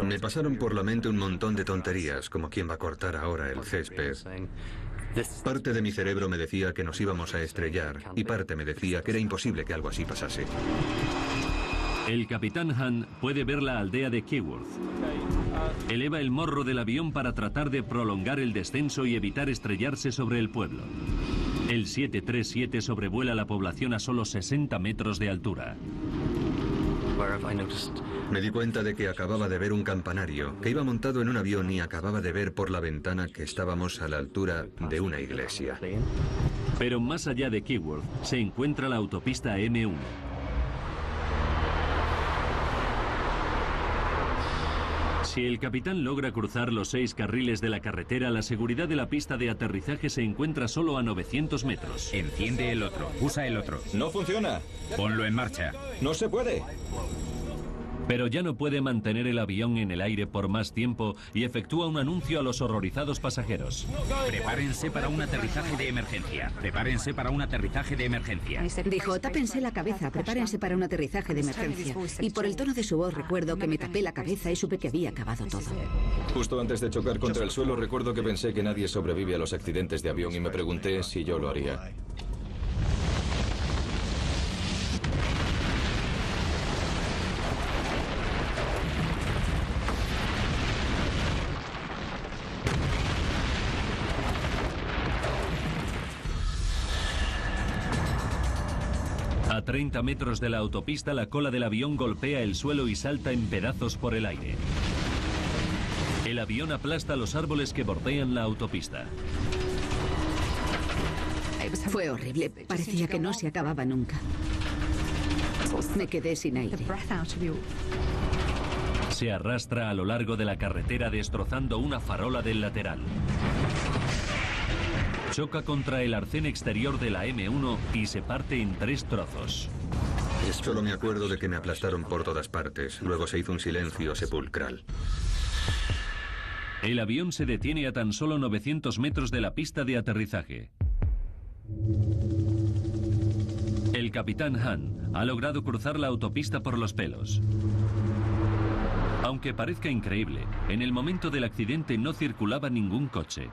Me pasaron por la mente un montón de tonterías, como quién va a cortar ahora el césped. Parte de mi cerebro me decía que nos íbamos a estrellar y parte me decía que era imposible que algo así pasase. El capitán Hunt puede ver la aldea de Keyworth. Eleva el morro del avión para tratar de prolongar el descenso y evitar estrellarse sobre el pueblo. El 737 sobrevuela la población a solo 60 metros de altura. Me di cuenta de que acababa de ver un campanario, que iba montado en un avión y acababa de ver por la ventana que estábamos a la altura de una iglesia. Pero más allá de Keyworth se encuentra la autopista M1. Si el capitán logra cruzar los 6 carriles de la carretera, la seguridad de la pista de aterrizaje se encuentra solo a 900 metros. Enciende el otro, usa el otro. No funciona. Ponlo en marcha. No se puede. Pero ya no puede mantener el avión en el aire por más tiempo y efectúa un anuncio a los horrorizados pasajeros. Prepárense para un aterrizaje de emergencia. Prepárense para un aterrizaje de emergencia. Dijo, tápense la cabeza, prepárense para un aterrizaje de emergencia. Y por el tono de su voz recuerdo que me tapé la cabeza y supe que había acabado todo. Justo antes de chocar contra el suelo recuerdo que pensé que nadie sobrevive a los accidentes de avión y me pregunté si yo lo haría. A 30 metros de la autopista, la cola del avión golpea el suelo y salta en pedazos por el aire. El avión aplasta los árboles que bordean la autopista. Fue horrible. Parecía que no se acababa nunca. Me quedé sin aire. Se arrastra a lo largo de la carretera destrozando una farola del lateral. Choca contra el arcén exterior de la M1 y se parte en 3 trozos. Solo me acuerdo de que me aplastaron por todas partes. Luego se hizo un silencio sepulcral. El avión se detiene a tan solo 900 metros de la pista de aterrizaje. El capitán Hunt ha logrado cruzar la autopista por los pelos. Aunque parezca increíble, en el momento del accidente no circulaba ningún coche.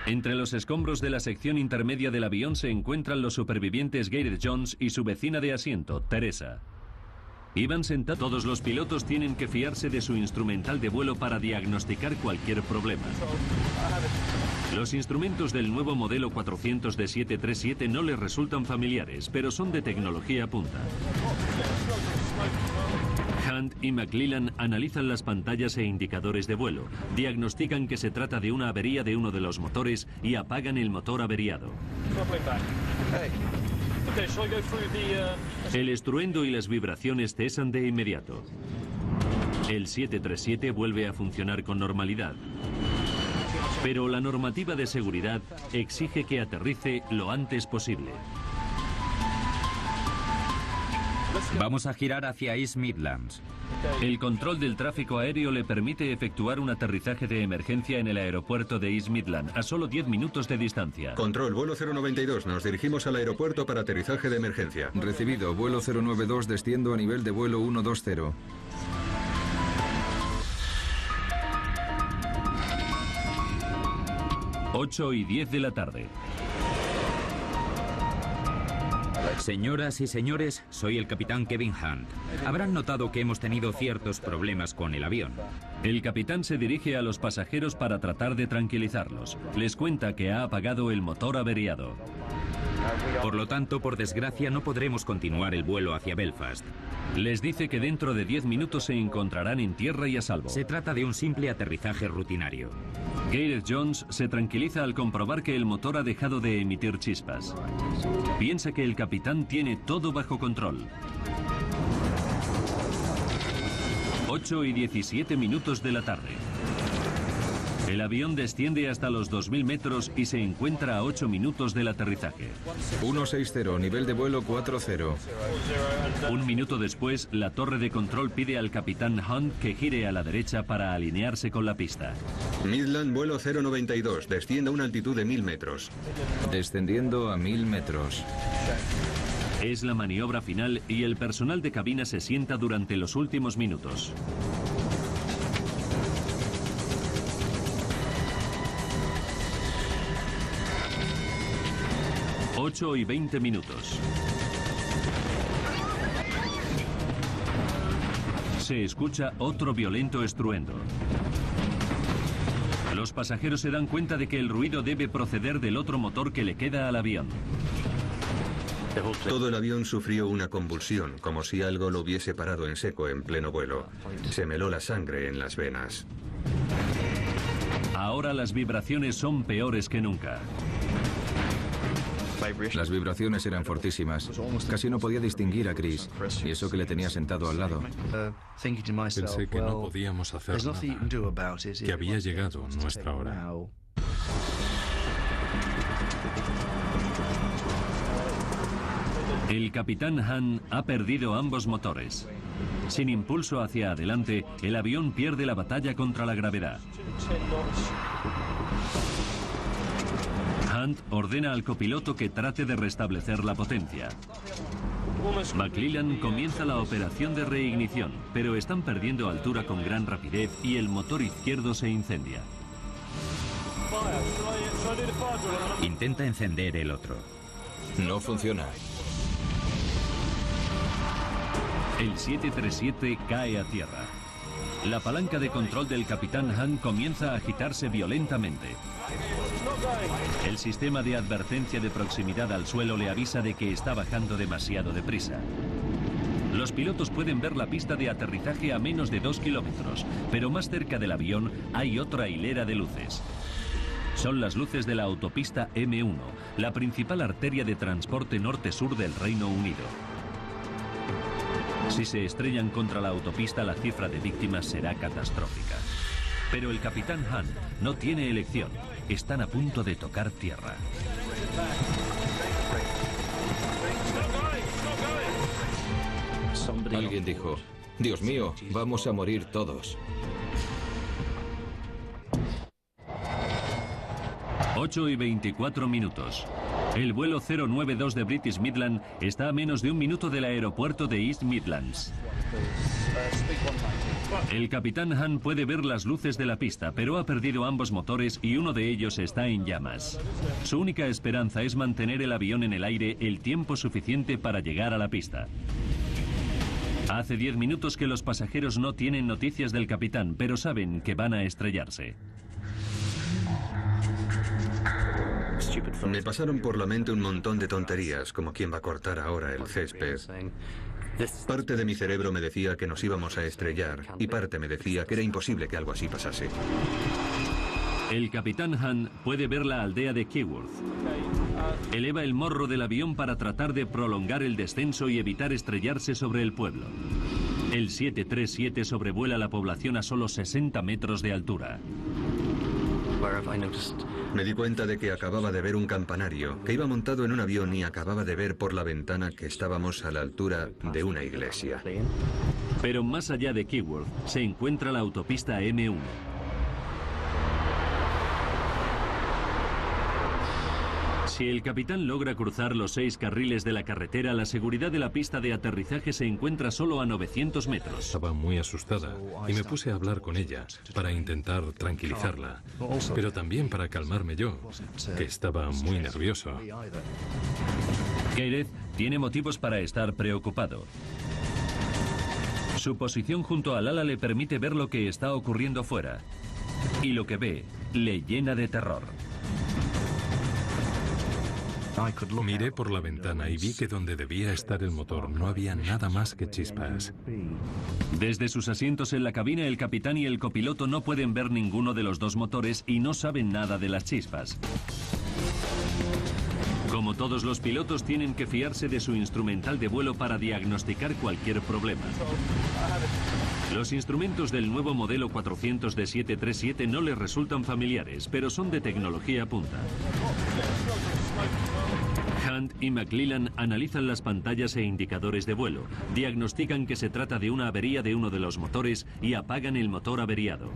Entre los escombros de la sección intermedia del avión se encuentran los supervivientes Gareth Jones y su vecina de asiento, Teresa. Iban sentados. Todos los pilotos tienen que fiarse de su instrumental de vuelo para diagnosticar cualquier problema. Los instrumentos del nuevo modelo 400 de 737 no les resultan familiares, pero son de tecnología punta. Hunt y McClellan analizan las pantallas e indicadores de vuelo, diagnostican que se trata de una avería de uno de los motores y apagan el motor averiado. El estruendo y las vibraciones cesan de inmediato. El 737 vuelve a funcionar con normalidad. Pero la normativa de seguridad exige que aterrice lo antes posible. Vamos a girar hacia East Midlands. El control del tráfico aéreo le permite efectuar un aterrizaje de emergencia en el aeropuerto de East Midlands, a solo 10 minutos de distancia. Control, vuelo 092, nos dirigimos al aeropuerto para aterrizaje de emergencia. Recibido, vuelo 092, desciendo a nivel de vuelo 120. Ocho y 10 de la tarde. Señoras y señores, soy el capitán Kevin Hunt. Habrán notado que hemos tenido ciertos problemas con el avión. El capitán se dirige a los pasajeros para tratar de tranquilizarlos. Les cuenta que ha apagado el motor averiado. Por lo tanto, por desgracia, no podremos continuar el vuelo hacia Belfast. Les dice que dentro de 10 minutos se encontrarán en tierra y a salvo. Se trata de un simple aterrizaje rutinario. Gareth Jones se tranquiliza al comprobar que el motor ha dejado de emitir chispas. Piensa que el capitán tiene todo bajo control. 8 y 17 minutos de la tarde. El avión desciende hasta los 2000 metros y se encuentra a 8 minutos del aterrizaje. 160, nivel de vuelo 40. Un minuto después, la torre de control pide al capitán Hunt que gire a la derecha para alinearse con la pista. Midland, vuelo 092, desciende a una altitud de 1000 metros. Descendiendo a 1000 metros. Es la maniobra final y el personal de cabina se sienta durante los últimos minutos. Ocho y 20 minutos. Se escucha otro violento estruendo. Los pasajeros se dan cuenta de que el ruido debe proceder del otro motor que le queda al avión. Todo el avión sufrió una convulsión, como si algo lo hubiese parado en seco en pleno vuelo. Se me heló la sangre en las venas. Ahora las vibraciones son peores que nunca. Las vibraciones eran fortísimas. Casi no podía distinguir a Chris, y eso que le tenía sentado al lado. Pensé que no podíamos hacer nada, que había llegado nuestra hora. El capitán Hunt ha perdido ambos motores. Sin impulso hacia adelante, el avión pierde la batalla contra la gravedad. Hunt ordena al copiloto que trate de restablecer la potencia. McClellan comienza la operación de reignición, pero están perdiendo altura con gran rapidez y el motor izquierdo se incendia. Intenta encender el otro. No funciona. El 737 cae a tierra. La palanca de control del capitán Hunt comienza a agitarse violentamente. El sistema de advertencia de proximidad al suelo le avisa de que está bajando demasiado deprisa. Los pilotos pueden ver la pista de aterrizaje a menos de 2 kilómetros, pero más cerca del avión hay otra hilera de luces. Son las luces de la autopista M1, la principal arteria de transporte norte-sur del Reino Unido. Si se estrellan contra la autopista, la cifra de víctimas será catastrófica. Pero el capitán Hunt no tiene elección. Están a punto de tocar tierra. Alguien dijo, Dios mío, vamos a morir todos. 8 y 24 minutos. El vuelo 092 de British Midland está a menos de un minuto del aeropuerto de East Midlands. El capitán Han puede ver las luces de la pista, pero ha perdido ambos motores y uno de ellos está en llamas. Su única esperanza es mantener el avión en el aire el tiempo suficiente para llegar a la pista. Hace 10 minutos que los pasajeros no tienen noticias del capitán, pero saben que van a estrellarse. Me pasaron por la mente un montón de tonterías, como quién va a cortar ahora el césped. Parte de mi cerebro me decía que nos íbamos a estrellar y parte me decía que era imposible que algo así pasase. El capitán Han puede ver la aldea de Keyworth. Eleva el morro del avión para tratar de prolongar el descenso y evitar estrellarse sobre el pueblo. El 737 sobrevuela la población a solo 60 metros de altura. Me di cuenta de que acababa de ver un campanario, que iba montado en un avión y acababa de ver por la ventana que estábamos a la altura de una iglesia. Pero más allá de Keyworth se encuentra la autopista M1. Si el capitán logra cruzar los 6 carriles de la carretera, la seguridad de la pista de aterrizaje se encuentra solo a 900 metros. Estaba muy asustada y me puse a hablar con ella para intentar tranquilizarla, pero también para calmarme yo, que estaba muy nervioso. Gareth tiene motivos para estar preocupado. Su posición junto al ala le permite ver lo que está ocurriendo fuera. Y lo que ve le llena de terror. Miré por la ventana y vi que donde debía estar el motor no había nada más que chispas. Desde sus asientos en la cabina, el capitán y el copiloto no pueden ver ninguno de los dos motores y no saben nada de las chispas. Como todos los pilotos, tienen que fiarse de su instrumental de vuelo para diagnosticar cualquier problema. Los instrumentos del nuevo modelo 400 de 737 no les resultan familiares, pero son de tecnología punta. Hunt y McClellan analizan las pantallas e indicadores de vuelo, diagnostican que se trata de una avería de uno de los motores y apagan el motor averiado.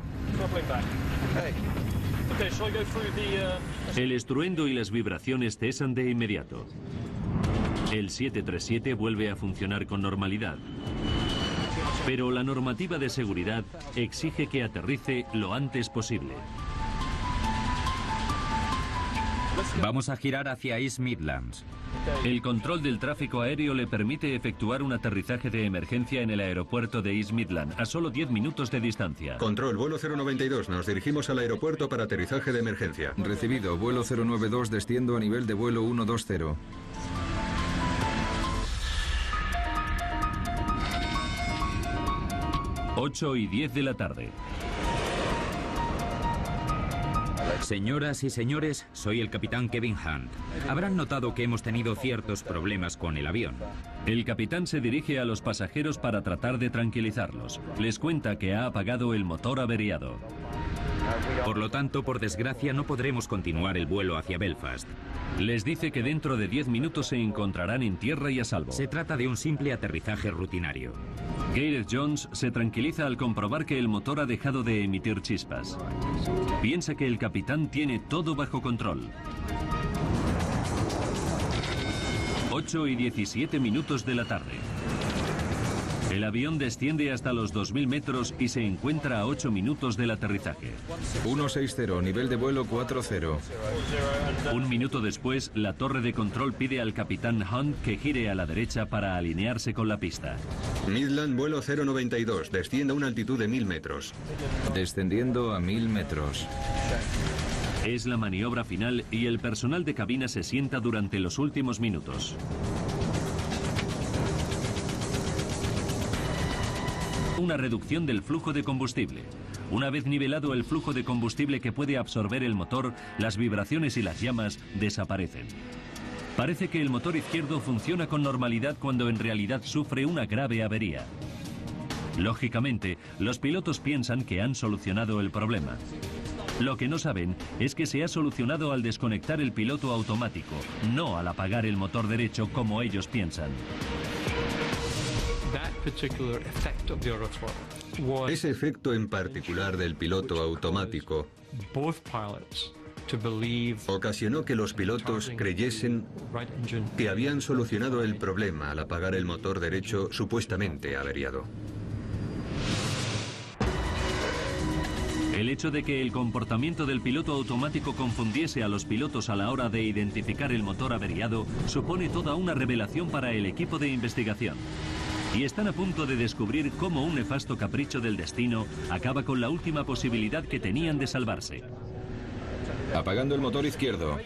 El estruendo y las vibraciones cesan de inmediato. El 737 vuelve a funcionar con normalidad. Pero la normativa de seguridad exige que aterrice lo antes posible. Vamos a girar hacia East Midlands. El control del tráfico aéreo le permite efectuar un aterrizaje de emergencia en el aeropuerto de East Midland, a solo 10 minutos de distancia. Control, vuelo 092, nos dirigimos al aeropuerto para aterrizaje de emergencia. Recibido, vuelo 092, desciendo a nivel de vuelo 120. Ocho y 10 de la tarde. Señoras y señores, soy el capitán Kevin Hunt. Habrán notado que hemos tenido ciertos problemas con el avión. El capitán se dirige a los pasajeros para tratar de tranquilizarlos. Les cuenta que ha apagado el motor averiado. Por lo tanto, por desgracia, no podremos continuar el vuelo hacia Belfast. Les dice que dentro de 10 minutos se encontrarán en tierra y a salvo. Se trata de un simple aterrizaje rutinario. Gareth Jones se tranquiliza al comprobar que el motor ha dejado de emitir chispas. Piensa que el capitán tiene todo bajo control. 8 y 17 minutos de la tarde. El avión desciende hasta los 2000 metros y se encuentra a 8 minutos del aterrizaje. 160, nivel de vuelo 40. Un minuto después, la torre de control pide al capitán Hunt que gire a la derecha para alinearse con la pista. Midland, vuelo 092, desciende a una altitud de 1000 metros. Descendiendo a 1000 metros. Es la maniobra final y el personal de cabina se sienta durante los últimos minutos. Una reducción del flujo de combustible. Una vez nivelado el flujo de combustible que puede absorber el motor, las vibraciones y las llamas desaparecen. Parece que el motor izquierdo funciona con normalidad cuando en realidad sufre una grave avería. Lógicamente, los pilotos piensan que han solucionado el problema. Lo que no saben es que se ha solucionado al desconectar el piloto automático, no al apagar el motor derecho como ellos piensan. Ese efecto en particular del piloto automático Ocasionó que los pilotos creyesen que habían solucionado el problema al apagar el motor derecho supuestamente averiado. El hecho de que el comportamiento del piloto automático confundiese a los pilotos a la hora de identificar el motor averiado supone toda una revelación para el equipo de investigación. Y están a punto de descubrir cómo un nefasto capricho del destino acaba con la última posibilidad que tenían de salvarse. Apagando el motor izquierdo.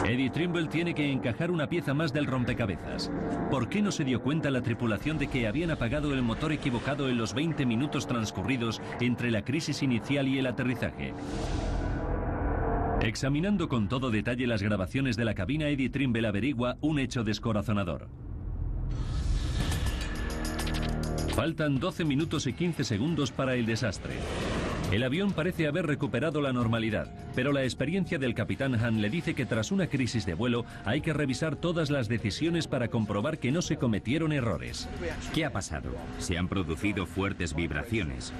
Eddie Trimble tiene que encajar una pieza más del rompecabezas. ¿Por qué no se dio cuenta la tripulación de que habían apagado el motor equivocado en los 20 minutos transcurridos entre la crisis inicial y el aterrizaje? Examinando con todo detalle las grabaciones de la cabina, Eddie Trimble averigua un hecho descorazonador. Faltan 12 minutos y 15 segundos para el desastre. El avión parece haber recuperado la normalidad, pero la experiencia del capitán Han le dice que tras una crisis de vuelo hay que revisar todas las decisiones para comprobar que no se cometieron errores. ¿Qué ha pasado? Se han producido fuertes vibraciones.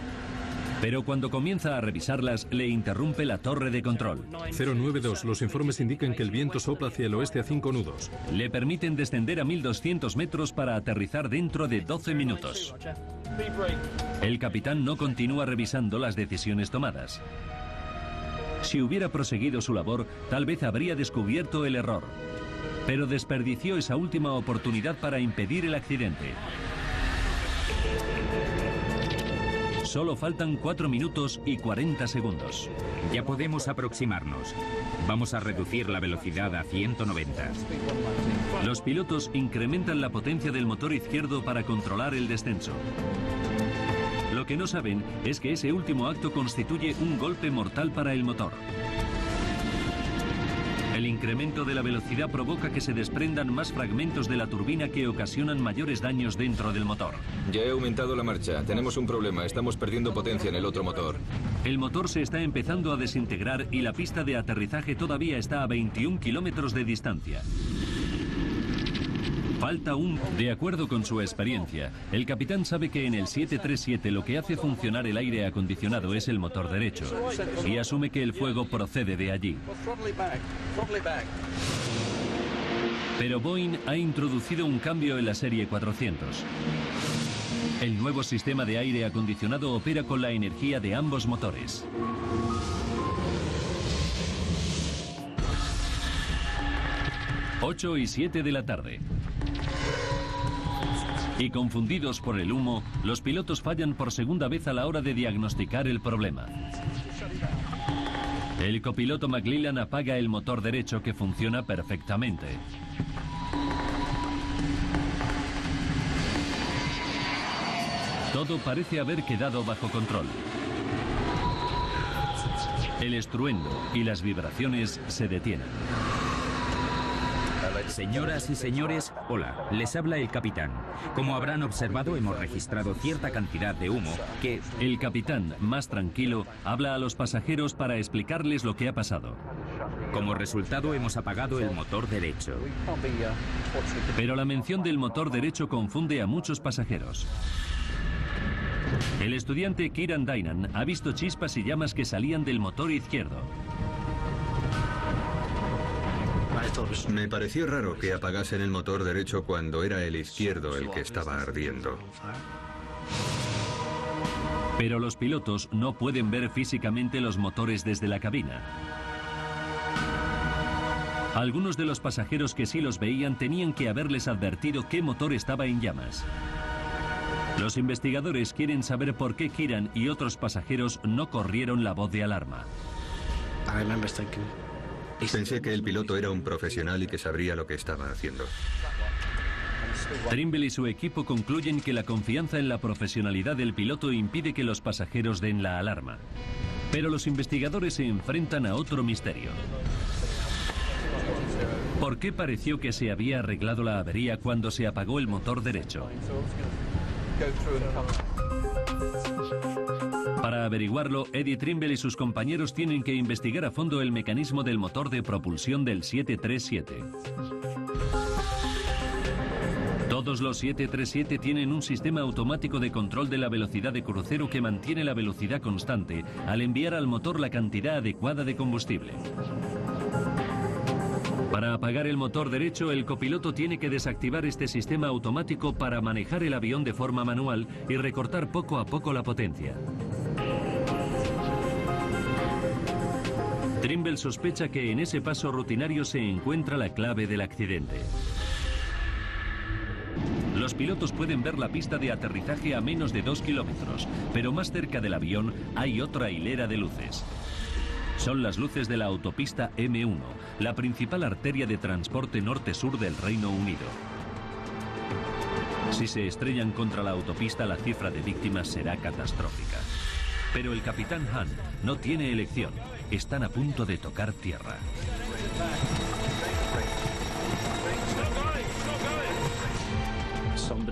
Pero cuando comienza a revisarlas, le interrumpe la torre de control. 092, los informes indican que el viento sopla hacia el oeste a 5 nudos. Le permiten descender a 1200 metros para aterrizar dentro de 12 minutos. El capitán no continúa revisando las decisiones tomadas. Si hubiera proseguido su labor, tal vez habría descubierto el error. Pero desperdició esa última oportunidad para impedir el accidente. Solo faltan 4 minutos y 40 segundos. Ya podemos aproximarnos. Vamos a reducir la velocidad a 190. Los pilotos incrementan la potencia del motor izquierdo para controlar el descenso. Lo que no saben es que ese último acto constituye un golpe mortal para el motor. El incremento de la velocidad provoca que se desprendan más fragmentos de la turbina que ocasionan mayores daños dentro del motor. Ya he aumentado la marcha. Tenemos un problema. Estamos perdiendo potencia en el otro motor. El motor se está empezando a desintegrar y la pista de aterrizaje todavía está a 21 kilómetros de distancia. Falta un... De acuerdo con su experiencia, el capitán sabe que en el 737 lo que hace funcionar el aire acondicionado es el motor derecho y asume que el fuego procede de allí. Pero Boeing ha introducido un cambio en la serie 400. El nuevo sistema de aire acondicionado opera con la energía de ambos motores. Ocho y 7 de la tarde. Y confundidos por el humo, los pilotos fallan por segunda vez a la hora de diagnosticar el problema. El copiloto McLellan apaga el motor derecho que funciona perfectamente. Todo parece haber quedado bajo control. El estruendo y las vibraciones se detienen. Señoras y señores, hola, les habla el capitán. Como habrán observado, hemos registrado cierta cantidad de humo que... El capitán, más tranquilo, habla a los pasajeros para explicarles lo que ha pasado. Como resultado, hemos apagado el motor derecho. Pero la mención del motor derecho confunde a muchos pasajeros. El estudiante Kieran Dynan ha visto chispas y llamas que salían del motor izquierdo. Me pareció raro que apagasen el motor derecho cuando era el izquierdo el que estaba ardiendo. Pero los pilotos no pueden ver físicamente los motores desde la cabina. Algunos de los pasajeros que sí los veían tenían que haberles advertido qué motor estaba en llamas. Los investigadores quieren saber por qué Kieran y otros pasajeros no corrieron la voz de alarma. Pensé que el piloto era un profesional y que sabría lo que estaba haciendo. Trimble y su equipo concluyen que la confianza en la profesionalidad del piloto impide que los pasajeros den la alarma. Pero los investigadores se enfrentan a otro misterio. ¿Por qué pareció que se había arreglado la avería cuando se apagó el motor derecho? Para averiguarlo, Eddie Trimble y sus compañeros tienen que investigar a fondo el mecanismo del motor de propulsión del 737. Todos los 737 tienen un sistema automático de control de la velocidad de crucero que mantiene la velocidad constante al enviar al motor la cantidad adecuada de combustible. Para apagar el motor derecho, el copiloto tiene que desactivar este sistema automático para manejar el avión de forma manual y recortar poco a poco la potencia. Trimble sospecha que en ese paso rutinario se encuentra la clave del accidente. Los pilotos pueden ver la pista de aterrizaje a menos de 2 kilómetros, pero más cerca del avión hay otra hilera de luces. Son las luces de la autopista M1, la principal arteria de transporte norte-sur del Reino Unido. Si se estrellan contra la autopista, la cifra de víctimas será catastrófica. Pero el capitán Hunt no tiene elección. Están a punto de tocar tierra.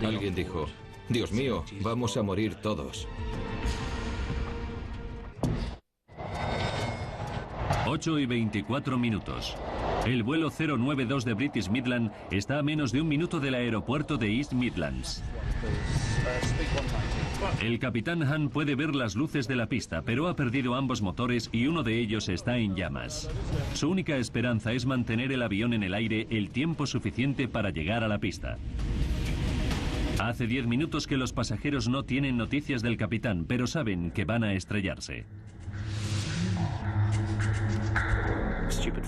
Alguien dijo, Dios mío, vamos a morir todos. 8:24. El vuelo 092 de British Midland está a menos de un minuto del aeropuerto de East Midlands. El capitán Hunt puede ver las luces de la pista, pero ha perdido ambos motores y uno de ellos está en llamas. Su única esperanza es mantener el avión en el aire el tiempo suficiente para llegar a la pista. Hace 10 minutos que los pasajeros no tienen noticias del capitán, pero saben que van a estrellarse.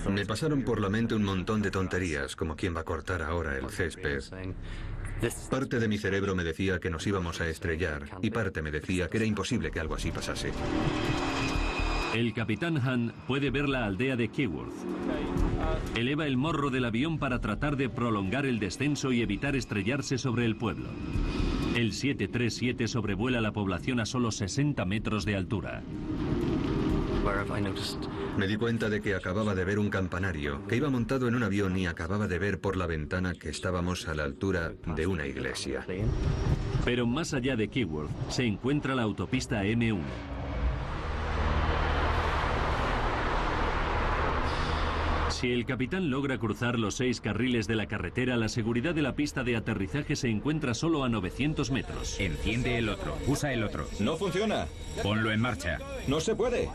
Me pasaron por la mente un montón de tonterías, como quién va a cortar ahora el césped. Parte de mi cerebro me decía que nos íbamos a estrellar y parte me decía que era imposible que algo así pasase. El capitán Hunt puede ver la aldea de Keyworth. Eleva el morro del avión para tratar de prolongar el descenso y evitar estrellarse sobre el pueblo. El 737 sobrevuela la población a solo 60 metros de altura. Me di cuenta de que acababa de ver un campanario, que iba montado en un avión y acababa de ver por la ventana que estábamos a la altura de una iglesia. Pero más allá de Keyworth se encuentra la autopista M1. Si el capitán logra cruzar los 6 carriles de la carretera, la seguridad de la pista de aterrizaje se encuentra solo a 900 metros. Enciende el otro, usa el otro. No funciona. Ponlo en marcha. No se puede.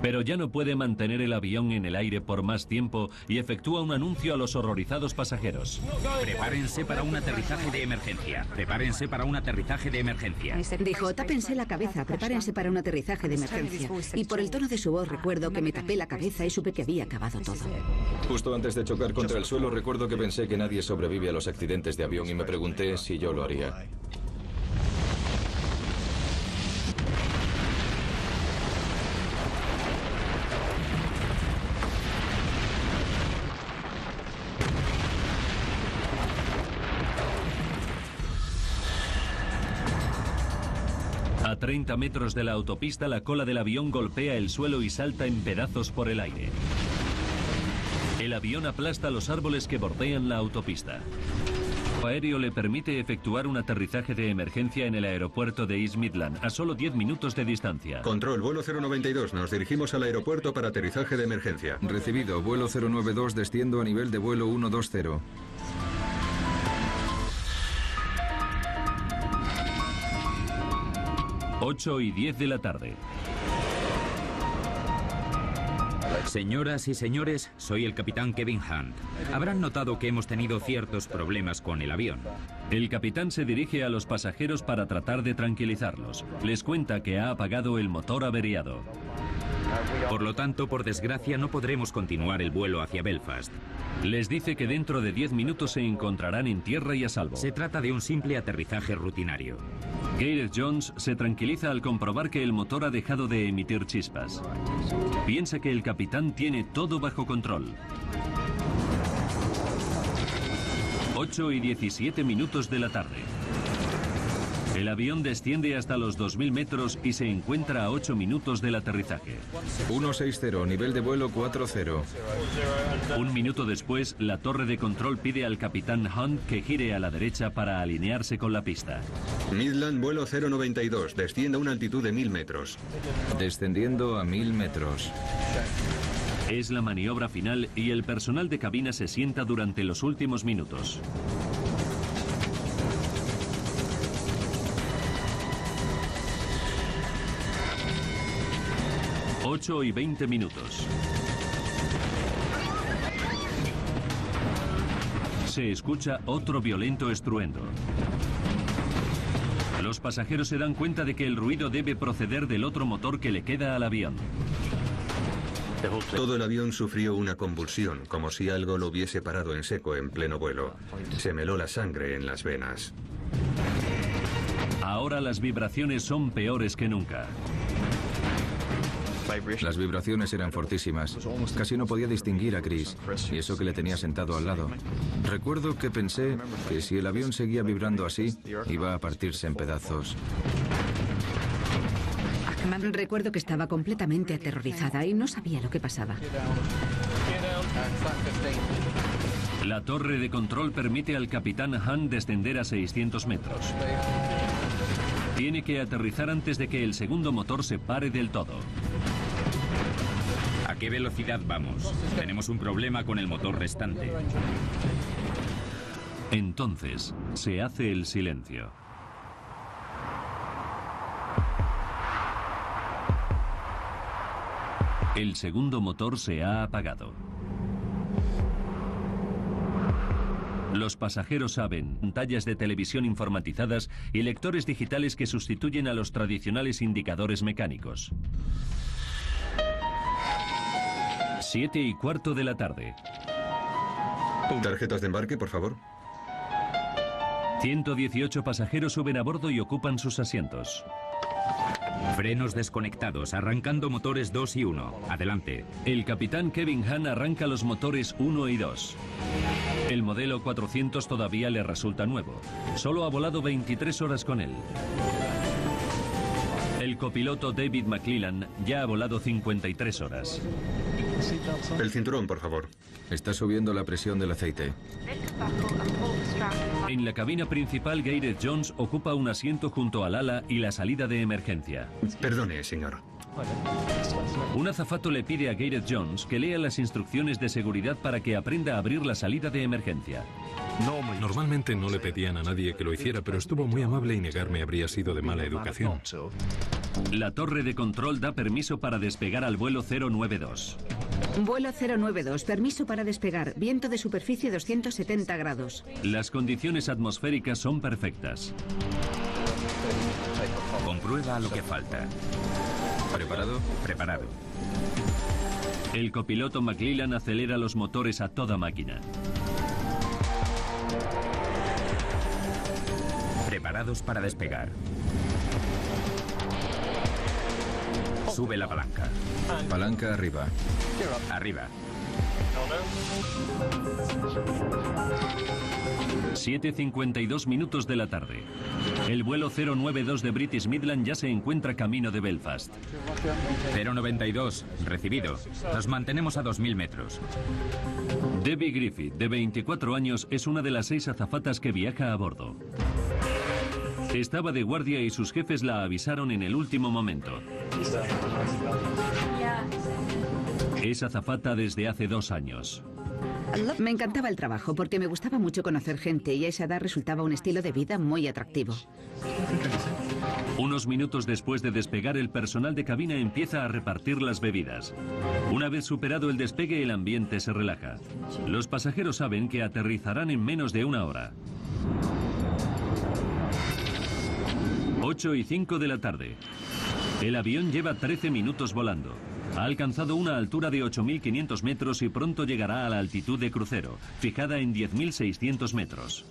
Pero ya no puede mantener el avión en el aire por más tiempo y efectúa un anuncio a los horrorizados pasajeros. Prepárense para un aterrizaje de emergencia. Prepárense para un aterrizaje de emergencia. Dijo, tápense la cabeza, prepárense para un aterrizaje de emergencia. Y por el tono de su voz recuerdo que me tapé la cabeza y supe que había acabado todo. Justo antes de chocar contra el suelo recuerdo que pensé que nadie sobrevive a los accidentes de avión y me pregunté si yo lo haría. A 30 metros de la autopista, la cola del avión golpea el suelo y salta en pedazos por el aire. El avión aplasta los árboles que bordean la autopista. El aéreo le permite efectuar un aterrizaje de emergencia en el aeropuerto de East Midland, a solo 10 minutos de distancia. Control, vuelo 092, nos dirigimos al aeropuerto para aterrizaje de emergencia. Recibido, vuelo 092, desciendo a nivel de vuelo 120. 8:10 de la tarde. Señoras y señores, soy el capitán Kevin Hunt. Habrán notado que hemos tenido ciertos problemas con el avión. El capitán se dirige a los pasajeros para tratar de tranquilizarlos. Les cuenta que ha apagado el motor averiado. Por lo tanto, por desgracia, no podremos continuar el vuelo hacia Belfast. Les dice que dentro de 10 minutos se encontrarán en tierra y a salvo. Se trata de un simple aterrizaje rutinario. Gareth Jones se tranquiliza al comprobar que el motor ha dejado de emitir chispas. Piensa que el capitán tiene todo bajo control. 8:17 de la tarde. El avión desciende hasta los 2000 metros y se encuentra a 8 minutos del aterrizaje. 160, nivel de vuelo 40. Un minuto después, la torre de control pide al capitán Hunt que gire a la derecha para alinearse con la pista. Midland, vuelo 092, desciende a una altitud de 1000 metros. Descendiendo a 1000 metros. Es la maniobra final y el personal de cabina se sienta durante los últimos minutos. 8:20. Se escucha otro violento estruendo. Los pasajeros se dan cuenta de que el ruido debe proceder del otro motor que le queda al avión. Todo el avión sufrió una convulsión, como si algo lo hubiese parado en seco en pleno vuelo. Se me heló la sangre en las venas. Ahora las vibraciones son peores que nunca. Las vibraciones eran fortísimas. Casi no podía distinguir a Chris, y eso que le tenía sentado al lado. Recuerdo que pensé que si el avión seguía vibrando así, iba a partirse en pedazos. Recuerdo que estaba completamente aterrorizada y no sabía lo que pasaba. La torre de control permite al capitán Hunt descender a 600 metros. Tiene que aterrizar antes de que el segundo motor se pare del todo. ¿A qué velocidad vamos? Tenemos un problema con el motor restante. Entonces, se hace el silencio. El segundo motor se ha apagado. Los pasajeros saben, pantallas de televisión informatizadas y lectores digitales que sustituyen a los tradicionales indicadores mecánicos. 7:15 de la tarde. Tarjetas de embarque, por favor. 118 pasajeros suben a bordo y ocupan sus asientos. Frenos desconectados, arrancando motores 2 y 1. Adelante. El capitán Kevin Hunt arranca los motores 1 y 2. El modelo 400 todavía le resulta nuevo. Solo ha volado 23 horas con él. El copiloto David McClellan ya ha volado 53 horas. El cinturón, por favor. Está subiendo la presión del aceite. En la cabina principal, Gareth Jones ocupa un asiento junto al ala y la salida de emergencia. Perdone, señor. Un azafato le pide a Gareth Jones que lea las instrucciones de seguridad para que aprenda a abrir la salida de emergencia. Normalmente no le pedían a nadie que lo hiciera, pero estuvo muy amable y negarme habría sido de mala educación. La torre de control da permiso para despegar al vuelo 092. Vuelo 092, permiso para despegar, viento de superficie 270 grados. Las condiciones atmosféricas son perfectas. Comprueba lo que falta. ¿Preparado? Preparado. El copiloto McClellan acelera los motores a toda máquina. Preparados para despegar. Sube la palanca. Palanca arriba. Arriba. 7:52 de la tarde. El vuelo 092 de British Midland ya se encuentra camino de Belfast. 092, recibido. Nos mantenemos a 2000 metros. Debbie Griffith, de 24 años, es una de las 6 azafatas que viaja a bordo. Estaba de guardia y sus jefes la avisaron en el último momento. Es azafata desde hace 2 años. Me encantaba el trabajo porque me gustaba mucho conocer gente y a esa edad resultaba un estilo de vida muy atractivo. Unos minutos después de despegar, el personal de cabina empieza a repartir las bebidas. Una vez superado el despegue, el ambiente se relaja. Los pasajeros saben que aterrizarán en menos de 1 hora. 8:05 de la tarde. El avión lleva 13 minutos volando. Ha alcanzado una altura de 8.500 metros y pronto llegará a la altitud de crucero, fijada en 10.600 metros.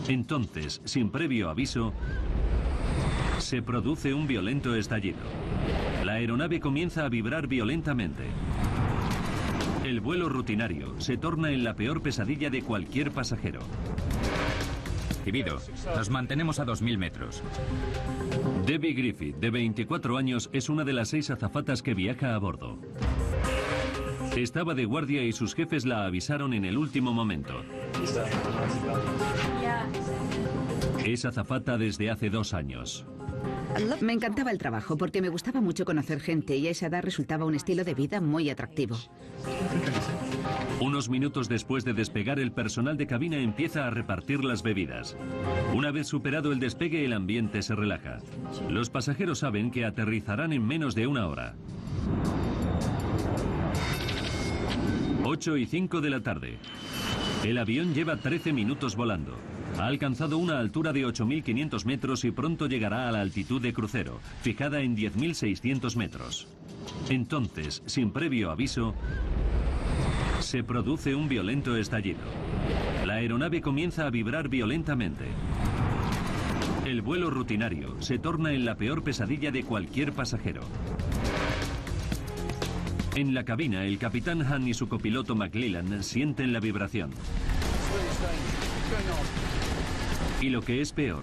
Entonces, sin previo aviso, se produce un violento estallido. La aeronave comienza a vibrar violentamente. El vuelo rutinario se torna en la peor pesadilla de cualquier pasajero. Recibido. Nos mantenemos a 2000 metros. Debbie Griffith, de 24 años, es una de las 6 azafatas que viaja a bordo. Estaba de guardia y sus jefes la avisaron en el último momento. Es azafata desde hace 2 años. Me encantaba el trabajo porque me gustaba mucho conocer gente y a esa edad resultaba un estilo de vida muy atractivo. Unos minutos después de despegar, el personal de cabina empieza a repartir las bebidas. Una vez superado el despegue, el ambiente se relaja. Los pasajeros saben que aterrizarán en menos de 1 hora. 8:05 de la tarde. El avión lleva 13 minutos volando. Ha alcanzado una altura de 8.500 metros y pronto llegará a la altitud de crucero, fijada en 10.600 metros. Entonces, sin previo aviso, se produce un violento estallido. La aeronave comienza a vibrar violentamente. El vuelo rutinario se torna en la peor pesadilla de cualquier pasajero. En la cabina, el capitán Han y su copiloto McClellan sienten la vibración. Y lo que es peor,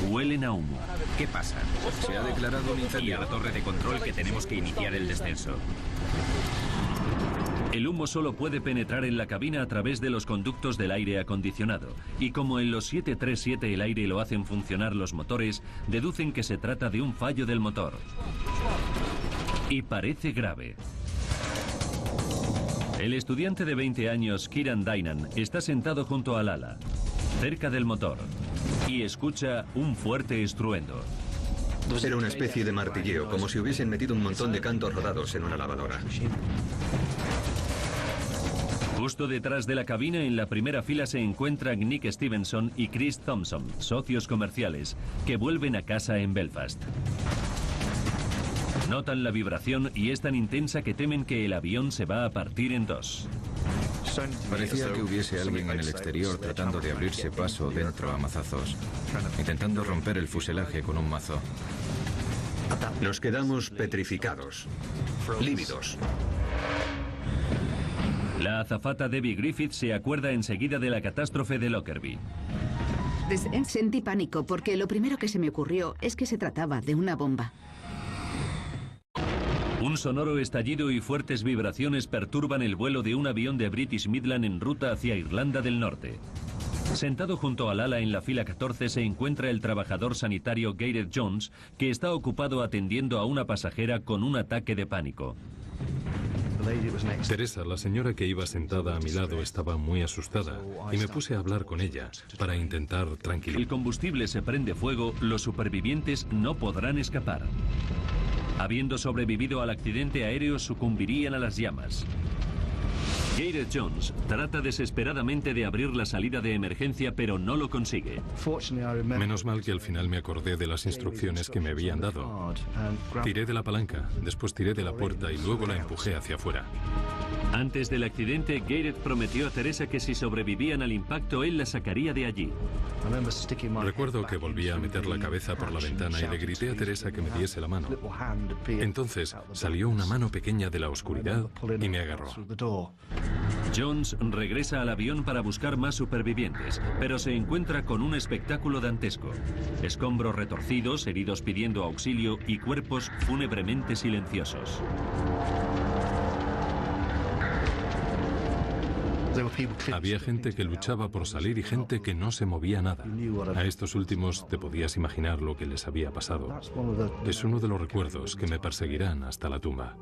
huelen a humo. ¿Qué pasa? Se ha declarado un Y a incendio. la torre de control que tenemos que iniciar el descenso. El humo solo puede penetrar en la cabina a través de los conductos del aire acondicionado. Y como en los 737 el aire lo hacen funcionar los motores, deducen que se trata de un fallo del motor. Y parece grave. El estudiante de 20 años, Kieran Dynan, está sentado junto al ala, cerca del motor, y escucha un fuerte estruendo. Era una especie de martilleo, como si hubiesen metido un montón de cantos rodados en una lavadora. Justo detrás de la cabina, en la primera fila, se encuentran Nick Stevenson y Chris Thompson, socios comerciales, que vuelven a casa en Belfast. Notan la vibración y es tan intensa que temen que el avión se va a partir en dos. Parecía que hubiese alguien en el exterior tratando de abrirse paso dentro a mazazos, intentando romper el fuselaje con un mazo. Nos quedamos petrificados, lívidos. La azafata Debbie Griffith se acuerda enseguida de la catástrofe de Lockerbie. Sentí pánico porque lo primero que se me ocurrió es que se trataba de una bomba. Un sonoro estallido y fuertes vibraciones perturban el vuelo de un avión de British Midland en ruta hacia Irlanda del Norte. Sentado junto al ala en la fila 14 se encuentra el trabajador sanitario Gareth Jones, que está ocupado atendiendo a una pasajera con un ataque de pánico. Teresa, la señora que iba sentada a mi lado, estaba muy asustada y me puse a hablar con ella para intentar El tranquilizarla. combustible se prende fuego, los supervivientes no podrán escapar. Habiendo sobrevivido al accidente aéreo, sucumbirían a las llamas. Gareth Jones trata desesperadamente de abrir la salida de emergencia, pero no lo consigue. Menos mal que al final me acordé de las instrucciones que me habían dado. Tiré de la palanca, después tiré de la puerta y luego la empujé hacia afuera. Antes del accidente, Gareth prometió a Teresa que si sobrevivían al impacto, él la sacaría de allí. Recuerdo que volví a meter la cabeza por la ventana y le grité a Teresa que me diese la mano. Entonces salió una mano pequeña de la oscuridad y me agarró. Jones regresa al avión para buscar más supervivientes, pero se encuentra con un espectáculo dantesco. Escombros retorcidos, heridos pidiendo auxilio y cuerpos fúnebremente silenciosos. Había gente que luchaba por salir y gente que no se movía nada. A estos últimos te podías imaginar lo que les había pasado. Es uno de los recuerdos que me perseguirán hasta la tumba.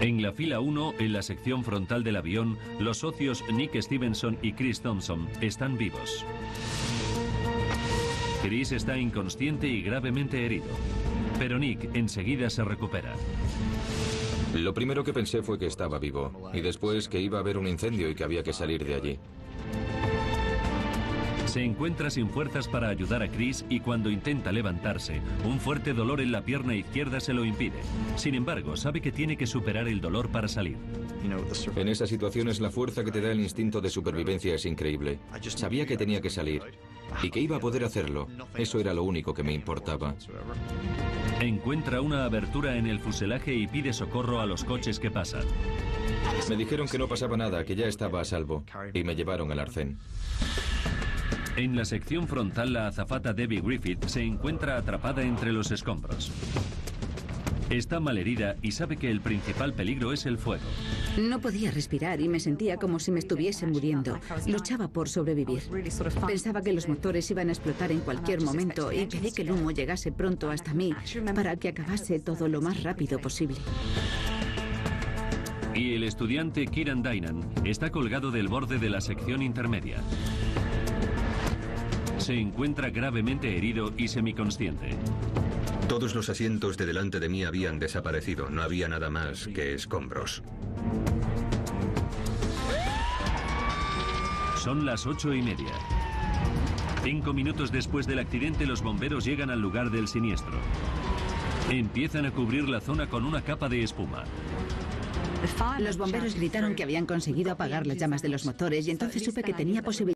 En la fila 1, en la sección frontal del avión, los socios Nick Stevenson y Chris Thompson están vivos. Chris está inconsciente y gravemente herido, pero Nick enseguida se recupera. Lo primero que pensé fue que estaba vivo, y después que iba a haber un incendio y que había que salir de allí. Se encuentra sin fuerzas para ayudar a Chris y cuando intenta levantarse, un fuerte dolor en la pierna izquierda se lo impide. Sin embargo, sabe que tiene que superar el dolor para salir. En esas situaciones la fuerza que te da el instinto de supervivencia es increíble. Sabía que tenía que salir y que iba a poder hacerlo. Eso era lo único que me importaba. Encuentra una abertura en el fuselaje y pide socorro a los coches que pasan. Me dijeron que no pasaba nada, que ya estaba a salvo, y me llevaron al arcén. En la sección frontal, la azafata Debbie Griffith se encuentra atrapada entre los escombros. Está malherida y sabe que el principal peligro es el fuego. No podía respirar y me sentía como si me estuviese muriendo. Luchaba por sobrevivir. Pensaba que los motores iban a explotar en cualquier momento y pedí que el humo llegase pronto hasta mí para que acabase todo lo más rápido posible. Y el estudiante Kieran Dynan está colgado del borde de la sección intermedia. Se encuentra gravemente herido y semiconsciente. Todos los asientos de delante de mí habían desaparecido, no había nada más que escombros. Son las 8:30. 5 minutos después del accidente, los bomberos llegan al lugar del siniestro. Empiezan a cubrir la zona con una capa de espuma. Los bomberos gritaron que habían conseguido apagar las llamas de los motores y entonces supe que tenía posibilidad